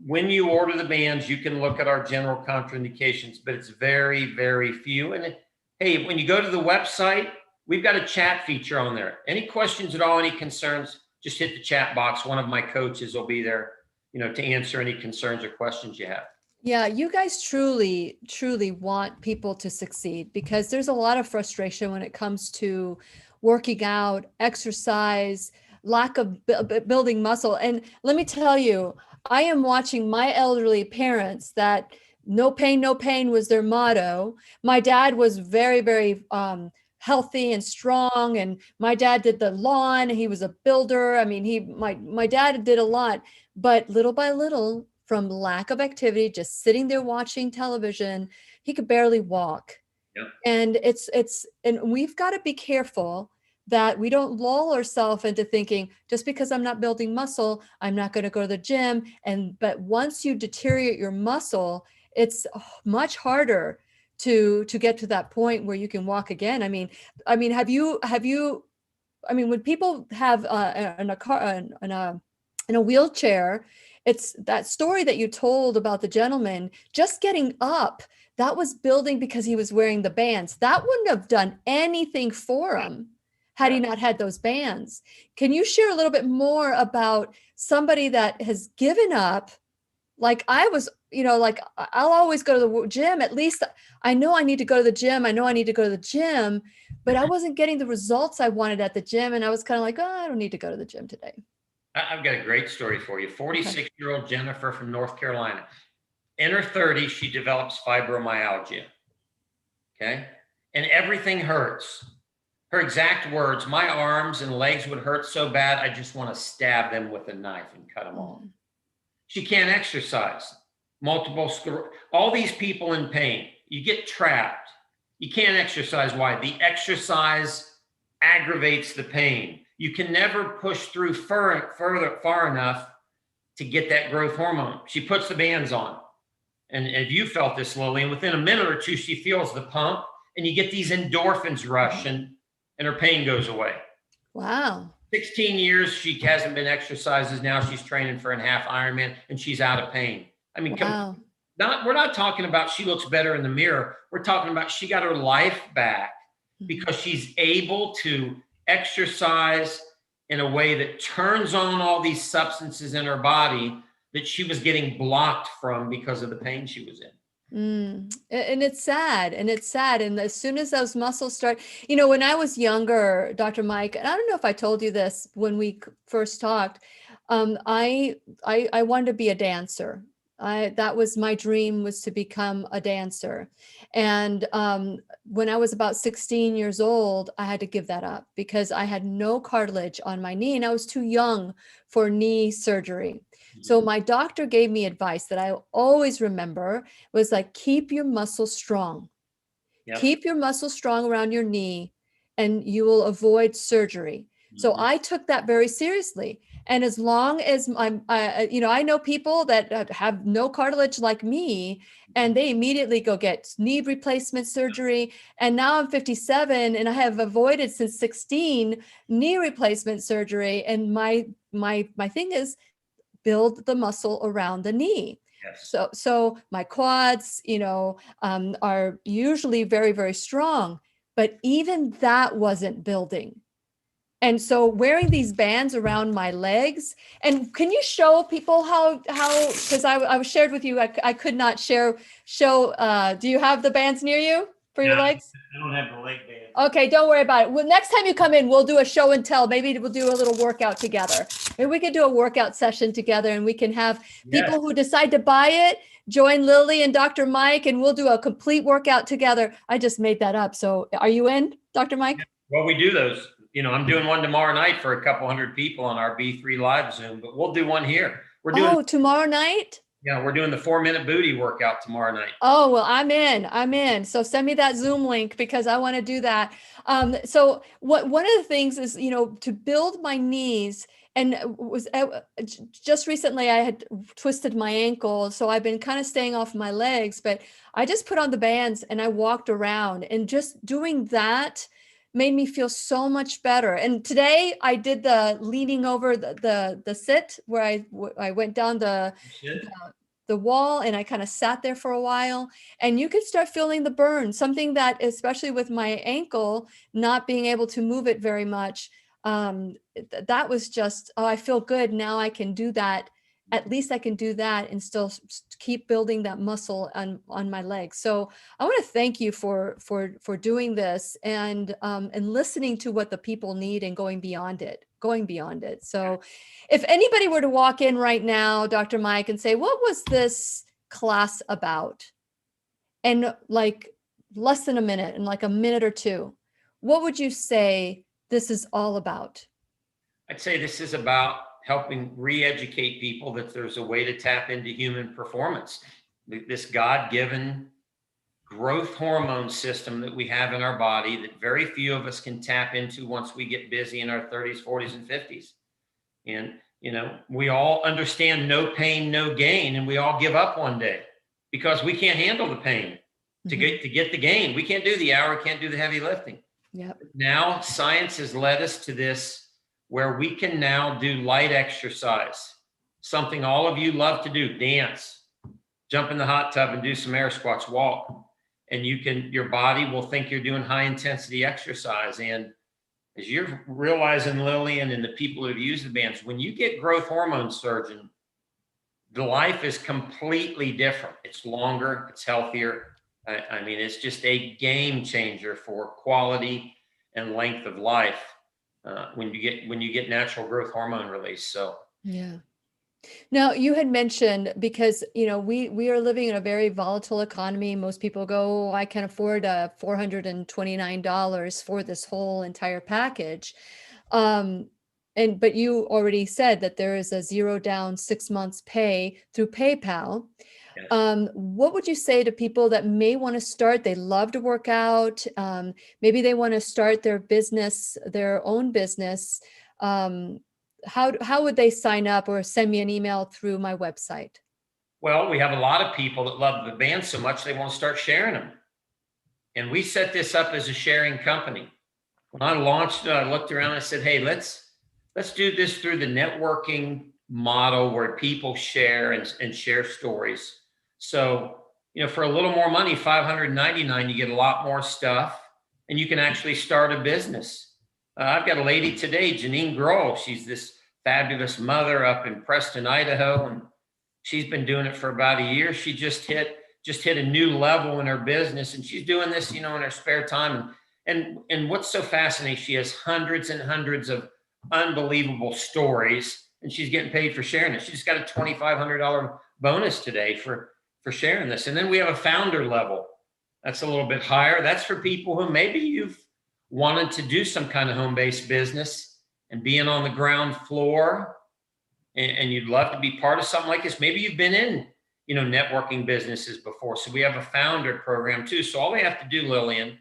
when you order the bands, you can look at our general contraindications, but it's very, very few. And hey, when you go to the website, we've got a chat feature on there. Any questions at all, any concerns, just hit the chat box. One of my coaches will be there, to answer any concerns or questions you have. Yeah, you guys truly, truly want people to succeed, because there's a lot of frustration when it comes to working out, exercise, lack of building muscle. And let me tell you, I am watching my elderly parents that no pain was their motto. My dad was very, very healthy and strong. And my dad did the lawn. He was a builder. I mean, my dad did a lot, but little by little, from lack of activity, just sitting there watching television, he could barely walk. Yep. And we've got to be careful that we don't lull ourselves into thinking, just because I'm not building muscle, I'm not going to go to the gym. But once you deteriorate your muscle, it's much harder to get to that point where you can walk again. I mean, have you, when people have in a car, in a wheelchair, it's that story that you told about the gentleman just getting up, that was building because he was wearing the bands. That wouldn't have done anything for him had he not had those bands. Can you share a little bit more about somebody that has given up? Like I was, like I'll always go to the gym. At least I know I need to go to the gym. I know I need to go to the gym, but I wasn't getting the results I wanted at the gym. And I was kind of like, oh, I don't need to go to the gym today. I've got a great story for you. 46-year-old Jennifer from North Carolina. In her 30s, she develops fibromyalgia. Okay. And everything hurts. Her exact words, my arms and legs would hurt so bad, I just want to stab them with a knife and cut them off. She can't exercise. Multiple sclerosis. All these people in pain. You get trapped. You can't exercise. Why? The exercise aggravates the pain. You can never push through far enough to get that growth hormone. She puts the bands on. And if you felt this, Lillian, within a minute or two, she feels the pump and you get these endorphins rush and her pain goes away. Wow. 16 years, she hasn't been exercises. Now she's training for a half Ironman and she's out of pain. I mean, wow. We're not talking about she looks better in the mirror. We're talking about she got her life back because she's able to exercise in a way that turns on all these substances in her body that she was getting blocked from because of the pain she was in. And it's sad. And as soon as those muscles start, when I was younger, Dr. Mike, and I don't know if I told you this when we first talked, I wanted to be a dancer. That was my dream, was to become a dancer. And when I was about 16 years old, I had to give that up because I had no cartilage on my knee and I was too young for knee surgery. So my doctor gave me advice that I always remember, was like, keep your muscles strong. Yep. Keep your muscles strong around your knee and you will avoid surgery. So I took that very seriously. And as long as I know people that have no cartilage like me, and they immediately go get knee replacement surgery. And now I'm 57 and I have avoided since 16 knee replacement surgery. And my thing is build the muscle around the knee. Yes. So my quads, are usually very, very strong, but even that wasn't building. And so wearing these bands around my legs, and can you show people how, because I was shared with you, I could not show, do you have the bands near you for your legs? I don't have the leg band. Okay, don't worry about it. Well, next time you come in, we'll do a show and tell. Maybe we'll do a little workout together. Maybe we could do a workout session together and we can have people who decide to buy it, join Lily and Dr. Mike, and we'll do a complete workout together. I just made that up. So are you in, Dr. Mike? Well, we do those. I'm doing one tomorrow night for a couple hundred people on our B3 Live Zoom, but we'll do one here. We're doing tomorrow night? Yeah, we're doing the 4-minute booty workout tomorrow night. Oh, well, I'm in. So send me that Zoom link because I want to do that. So one of the things is, to build my knees, and just recently I had twisted my ankle. So I've been kind of staying off my legs, but I just put on the bands and I walked around, and just doing that made me feel so much better. And today I did the leaning over the sit, where I went down the wall and I kind of sat there for a while, and you could start feeling the burn, something that, especially with my ankle, not being able to move it very much. That was just, I feel good. Now I can do that. At least I can do that and still keep building that muscle on my legs. So I want to thank you for doing this and listening to what the people need and going beyond it. So if anybody were to walk in right now, Dr. Mike, and say, what was this class about? And like less than a minute, in like a minute or two, what would you say this is all about? I'd say this is about helping re-educate people that there's a way to tap into human performance. This God-given growth hormone system that we have in our body that very few of us can tap into once we get busy in our 30s, 40s, and 50s. And, we all understand no pain, no gain, and we all give up one day because we can't handle the pain to get the gain. We can't do the hour, can't do the heavy lifting. Yep. Now science has led us to this where we can now do light exercise, something all of you love to do: dance, jump in the hot tub and do some air squats, walk. And your body will think you're doing high intensity exercise. And as you're realizing, Lillian, and the people who've used the bands, when you get growth hormone surgeon, the life is completely different. It's longer, it's healthier. I mean, it's just a game changer for quality and length of life when you get natural growth hormone release. So yeah. Now, you had mentioned, because, we are living in a very volatile economy. Most people go, I can afford $429 for this whole entire package. But you already said that there is a 0 down 6 months pay through PayPal. yes. What would you say to people that may want to start? They love to work out. Maybe they want to start their own business. How would they sign up, or send me an email through my website? Well, we have a lot of people that love the band so much they want to start sharing them. And we set this up as a sharing company. When I launched it, I looked around and I said, hey, let's do this through the networking model where people share and share stories. So, for a little more money, $599, you get a lot more stuff, and you can actually start a business. I've got a lady today, Janine Grohl. She's this fabulous mother up in Preston, Idaho, and she's been doing it for about a year. She just hit a new level in her business, and she's doing this, in her spare time. And what's so fascinating, she has hundreds and hundreds of unbelievable stories, and she's getting paid for sharing it. She just got a $2,500 bonus today for sharing this. And then we have a founder level. That's a little bit higher. That's for people who maybe you've wanted to do some kind of home-based business and being on the ground floor, and you'd love to be part of something like this. Maybe you've been in, networking businesses before. So we have a founder program too. So all they have to do, Lillian,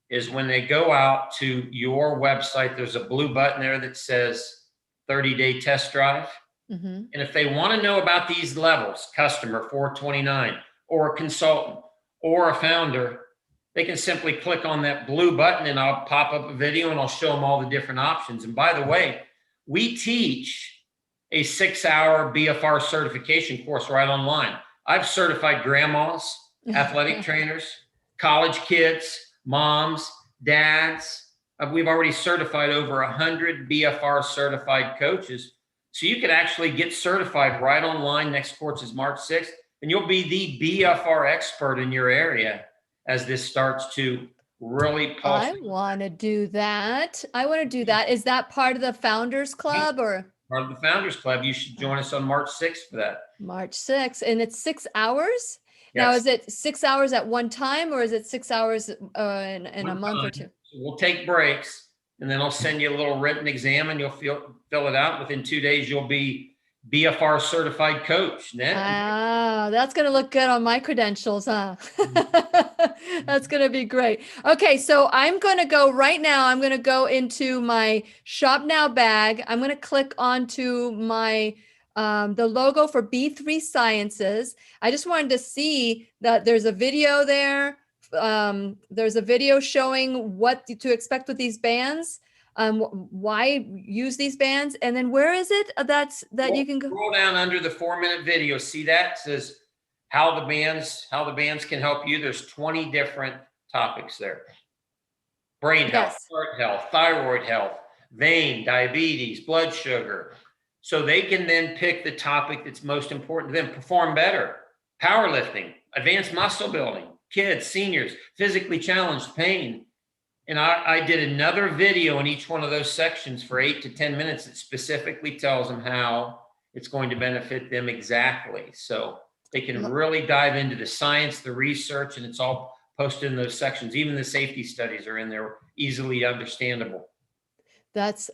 is when they go out to your website, there's a blue button there that says 30-day test drive. And if they want to know about these levels, customer, $429, or a consultant, or a founder, they can simply click on that blue button, and I'll pop up a video and I'll show them all the different options. And by the way, we teach a 6-hour BFR certification course right online. I've certified grandmas, athletic trainers, college kids, moms, dads. We've already certified over 100 BFR certified coaches. So you could actually get certified right online. Next course is March 6th, and you'll be the BFR expert in your area as this starts to really pulse. I want to do that. Is that part of the Founders Club, or? Part of the Founders Club. You should join us on March 6th for that. March 6th. And it's 6 hours? Yes. Now, is it 6 hours at one time, or is it 6 hours in a month or two? So we'll take breaks, and then I'll send you a little written exam, and you'll fill it out. Within 2 days, you'll be BFR certified coach. Wow, that's going to look good on my credentials, huh? That's going to be great. Okay, so I'm going to go right now. I'm going to go into my Shop Now bag. I'm going to click onto my the logo for B3 Sciences. I just wanted to see that there's a video there. There's a video showing what to expect with these bands. Why use these bands, and then where is it you can go? Scroll down under the 4-minute video. See that? It says how the bands can help you. There's 20 different topics there: brain health, heart health, thyroid health, vein, diabetes, blood sugar. So they can then pick the topic that's most important to them. Perform better, powerlifting, advanced muscle building, kids, seniors, physically challenged, pain. And I did another video in each one of those sections for 8 to 10 minutes that specifically tells them how it's going to benefit them exactly. So they can really dive into the science, the research, and it's all posted in those sections. Even the safety studies are in there, easily understandable. That's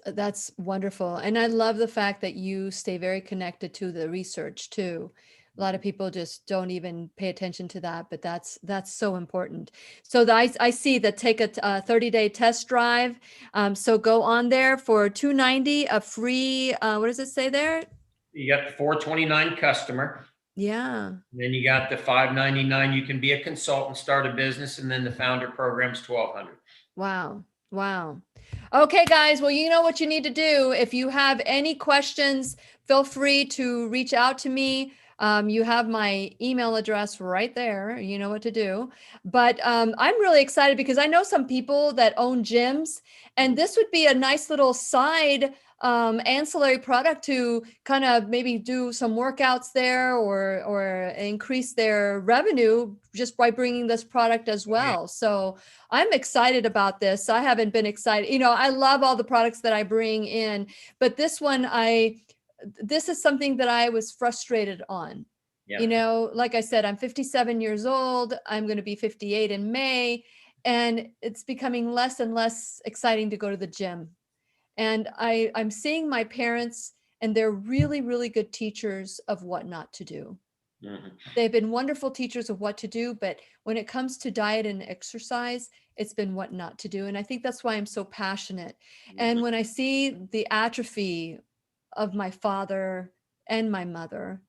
wonderful. And I love the fact that you stay very connected to the research too. A lot of people just don't even pay attention to that, but that's so important. So I see that take a 30-day test drive. So go on there for $290, a free, what does it say there? You got the $429 customer. Yeah. And then you got the $599. You can be a consultant, start a business, and then the founder program's $1,200. Wow. Wow. Okay, guys. Well, you know what you need to do. If you have any questions, feel free to reach out to me. You have my email address right there. You know what to do. But I'm really excited because I know some people that own gyms, and this would be a nice little side ancillary product to kind of maybe do some workouts there or increase their revenue just by bringing this product as well. So I'm excited about this. I haven't been excited. You know, I love all the products that I bring in, but this one, this is something that I was frustrated on. Yeah. You know, like I said, I'm 57 years old. I'm going to be 58 in May, and it's becoming less and less exciting to go to the gym. And I'm seeing my parents, and they're really, really good teachers of what not to do. Mm-hmm. They've been wonderful teachers of what to do, but when it comes to diet and exercise, it's been what not to do. And I think that's why I'm so passionate. Mm-hmm. And when I see the atrophy of my father and my mother,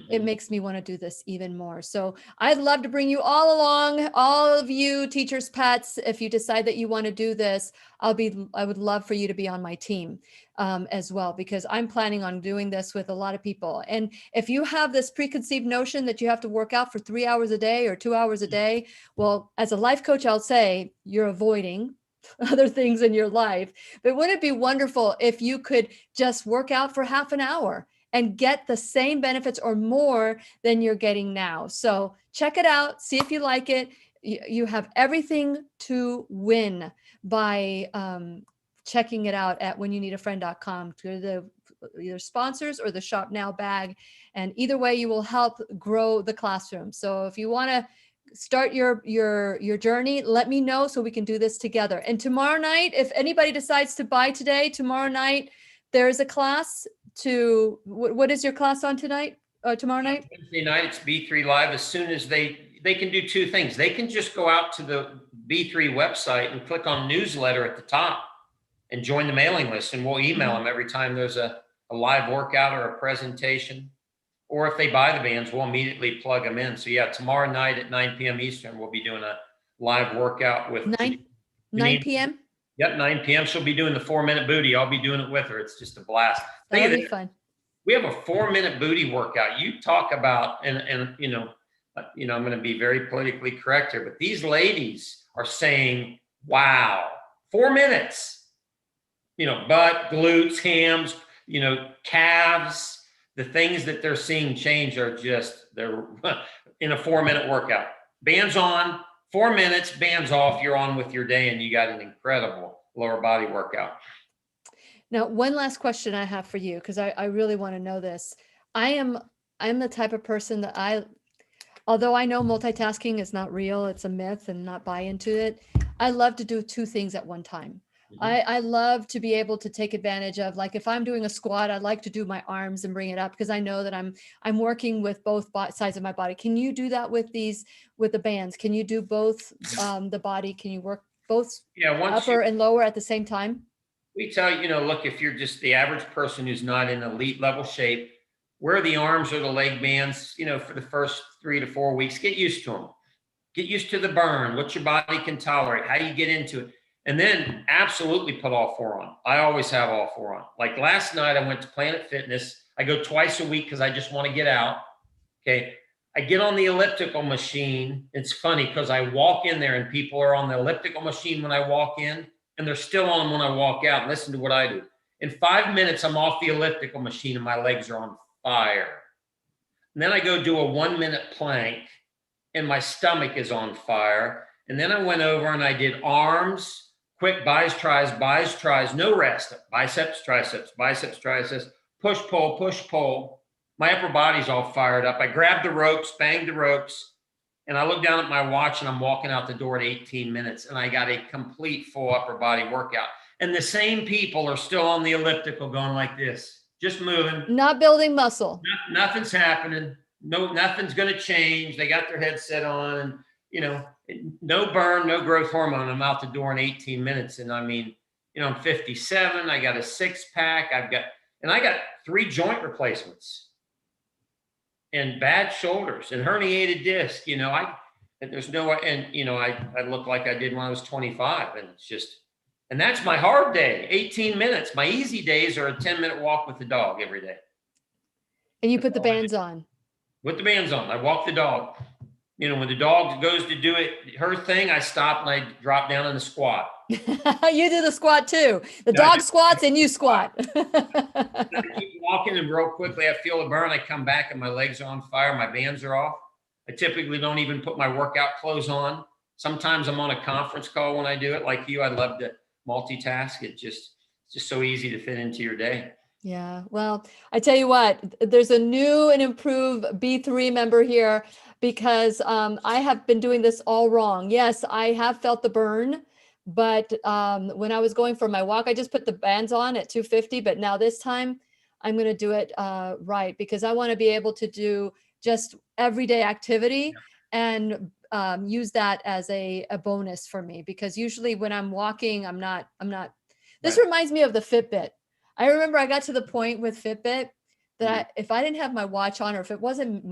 it makes me want to do this even more. So I'd love to bring you all along, all of you teachers' pets. If you decide that you want to do this, I would love for you to be on my team as well, because I'm planning on doing this with a lot of people. And if you have this preconceived notion that you have to work out for 3 hours a day or 2 hours a day, well, as a life coach, I'll say you're avoiding other things in your life. But wouldn't it be wonderful if you could just work out for half an hour and get the same benefits or more than you're getting now? So check it out. See if you like it. You have everything to win by checking it out at whenyounneedafriend.com. Go to the either sponsors or the Shop Now bag. And either way, you will help grow the classroom. So if you want to start your journey, let me know so we can do this together. And tomorrow night, if anybody decides to buy today, tomorrow night, there's a class to, what is your class on tonight? Tomorrow night? Wednesday night, it's B3 Live. As soon as they can do two things. They can just go out to the B3 website and click on newsletter at the top and join the mailing list, and we'll email them every time there's a live workout or a presentation. Or if they buy the bands, we'll immediately plug them in. So yeah, tomorrow night at 9 p.m. Eastern, we'll be doing a live workout with 9 p.m. Yep, 9 p.m. She'll be doing the 4-minute booty. I'll be doing it with her. It's just a blast. That'll be fun. We have a 4-minute booty workout. You talk about, and you know, I'm going to be very politically correct here, but these ladies are saying, "Wow, 4 minutes." You know, butt, glutes, hams, you know, calves. The things that they're seeing change are just, they're in a 4-minute workout. Bands on, 4 minutes, bands off, you're on with your day, and you got an incredible lower body workout. Now, one last question I have for you, because I really want to know this. I'm the type of person that although I know multitasking is not real, it's a myth and not buy into it, I love to do 2 things at one time. I love to be able to take advantage of, like, if I'm doing a squat, I like to do my arms and bring it up because I know that I'm working with both sides of my body. Can you do that with the bands? Can you do both the body? Can you work both upper and lower at the same time? We tell you, look, if you're just the average person who's not in elite level shape, wear the arms or the leg bands, for the first 3 to 4 weeks. Get used to them. Get used to the burn, what your body can tolerate, how you get into it. And then absolutely put all 4 on. I always have all 4 on. Like last night, I went to Planet Fitness. I go twice a week because I just want to get out. Okay. I get on the elliptical machine. It's funny because I walk in there and people are on the elliptical machine when I walk in, and they're still on them when I walk out. Listen to what I do. In 5 minutes, I'm off the elliptical machine and my legs are on fire. And then I go do a 1-minute plank and my stomach is on fire. And then I went over and I did arms, quick bis, tries, no rest. Biceps, triceps, push, pull. My upper body's all fired up. I grabbed the ropes, banged the ropes, and I look down at my watch and I'm walking out the door at 18 minutes and I got a complete full upper body workout. And the same people are still on the elliptical going like this, just moving. Not building muscle. Nothing's happening. no, nothing's going to change. They got their headset on, and no burn, no growth hormone. I'm out the door in 18 minutes. And I mean, I'm 57. I got a 6-pack. I got 3 joint replacements and bad shoulders and herniated disc. There's no, and I look like I did when I was 25, and it's just, and that's my hard day, 18 minutes. My easy days are a 10-minute walk with the dog every day. And you put the bands on. With the bands on, I walk the dog. When the dog goes to do her thing, I stop and I drop down in the squat. You do the squat too. The dog squats and you squat. I keep walking, and real quickly I feel a burn. I come back and my legs are on fire. My bands are off. I typically don't even put my workout clothes on. Sometimes I'm on a conference call when I do it, like you. I love to multitask. It's just so easy to fit into your day. Yeah. Well, I tell you what, there's a new and improved B3 member here because I have been doing this all wrong. Yes, I have felt the burn, but when I was going for my walk, I just put the bands on at 250. But now this time I'm going to do it right, because I want to be able to do just everyday activity and use that as a bonus for me, because usually when I'm walking, I'm not. This reminds me of the Fitbit. I remember I got to the point with Fitbit that if I didn't have my watch on, or if it wasn't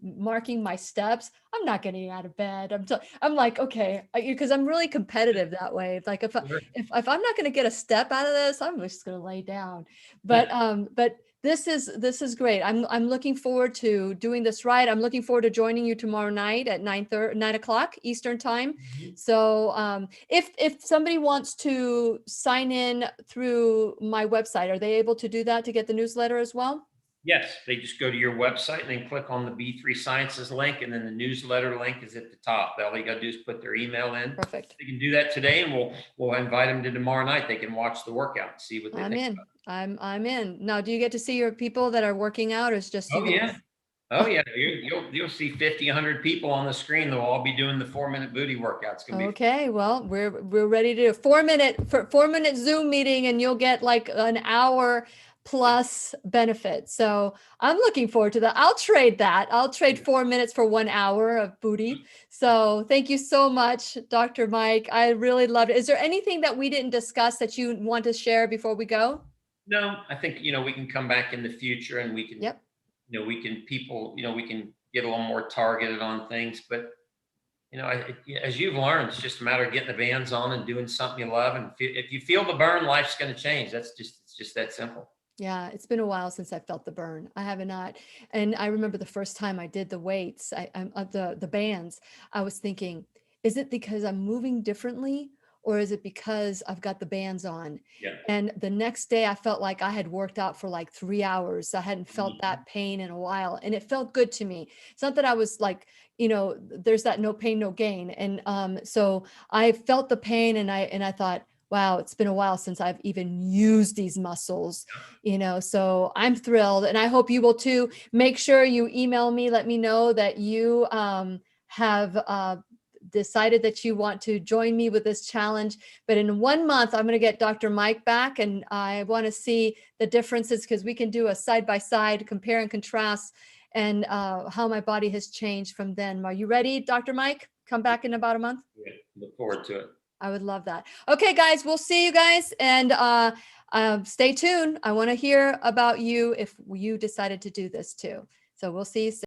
marking my steps, I'm not getting out of bed. I'm like, okay, because I'm really competitive that way. Like if I'm not going to get a step out of this, I'm just going to lay down. But this is great. I'm looking forward to doing this right. I'm looking forward to joining you tomorrow night at 9 o'clock Eastern time. So if somebody wants to sign in through my website, are they able to do that to get the newsletter as well? Yes, they just go to your website and then click on the B3 Sciences link, and then the newsletter link is at the top. All you got to do is put their email in. Perfect. They can do that today, and we'll invite them to tomorrow night. They can watch the workout and see what they think about it. I'm in. Now, do you get to see your people that are working out, or is just you? Oh yeah. You'll see 50, 100 people on the screen. They'll all be doing the 4-minute booty workouts. Okay. Well, we're ready to do a 4-minute Zoom meeting, and you'll get like an hour plus benefit. So I'm looking forward to that. I'll trade that. I'll trade 4 minutes for 1 hour of booty. So thank you so much, Dr. Mike. I really loved it. Is there anything that we didn't discuss that you want to share before we go? No, I think, we can come back in the future, and we can, we can get a little more targeted on things, but as you've learned, it's just a matter of getting the bands on and doing something you love. And if you feel the burn, life's going to change. It's just that simple. Yeah, it's been a while since I felt the burn. I have not. And I remember the first time I did the weights, the bands, I was thinking, is it because I'm moving differently, or is it because I've got the bands on? Yeah. And the next day I felt like I had worked out for like 3 hours. I hadn't felt that pain in a while, and it felt good to me. It's not that I was like, there's that no pain, no gain. And so I felt the pain, and I thought, wow, it's been a while since I've even used these muscles, so I'm thrilled. And I hope you will too. Make sure you email me, let me know that you have decided that you want to join me with this challenge. But in 1 month, I'm going to get Dr. Mike back, and I want to see the differences, because we can do a side-by-side compare and contrast, and how my body has changed from then. Are you ready, Dr. Mike? Come back in about a month? Yeah, look forward to it. I would love that. Okay, guys, we'll see you guys, and stay tuned. I want to hear about you if you decided to do this too. So we'll see you soon.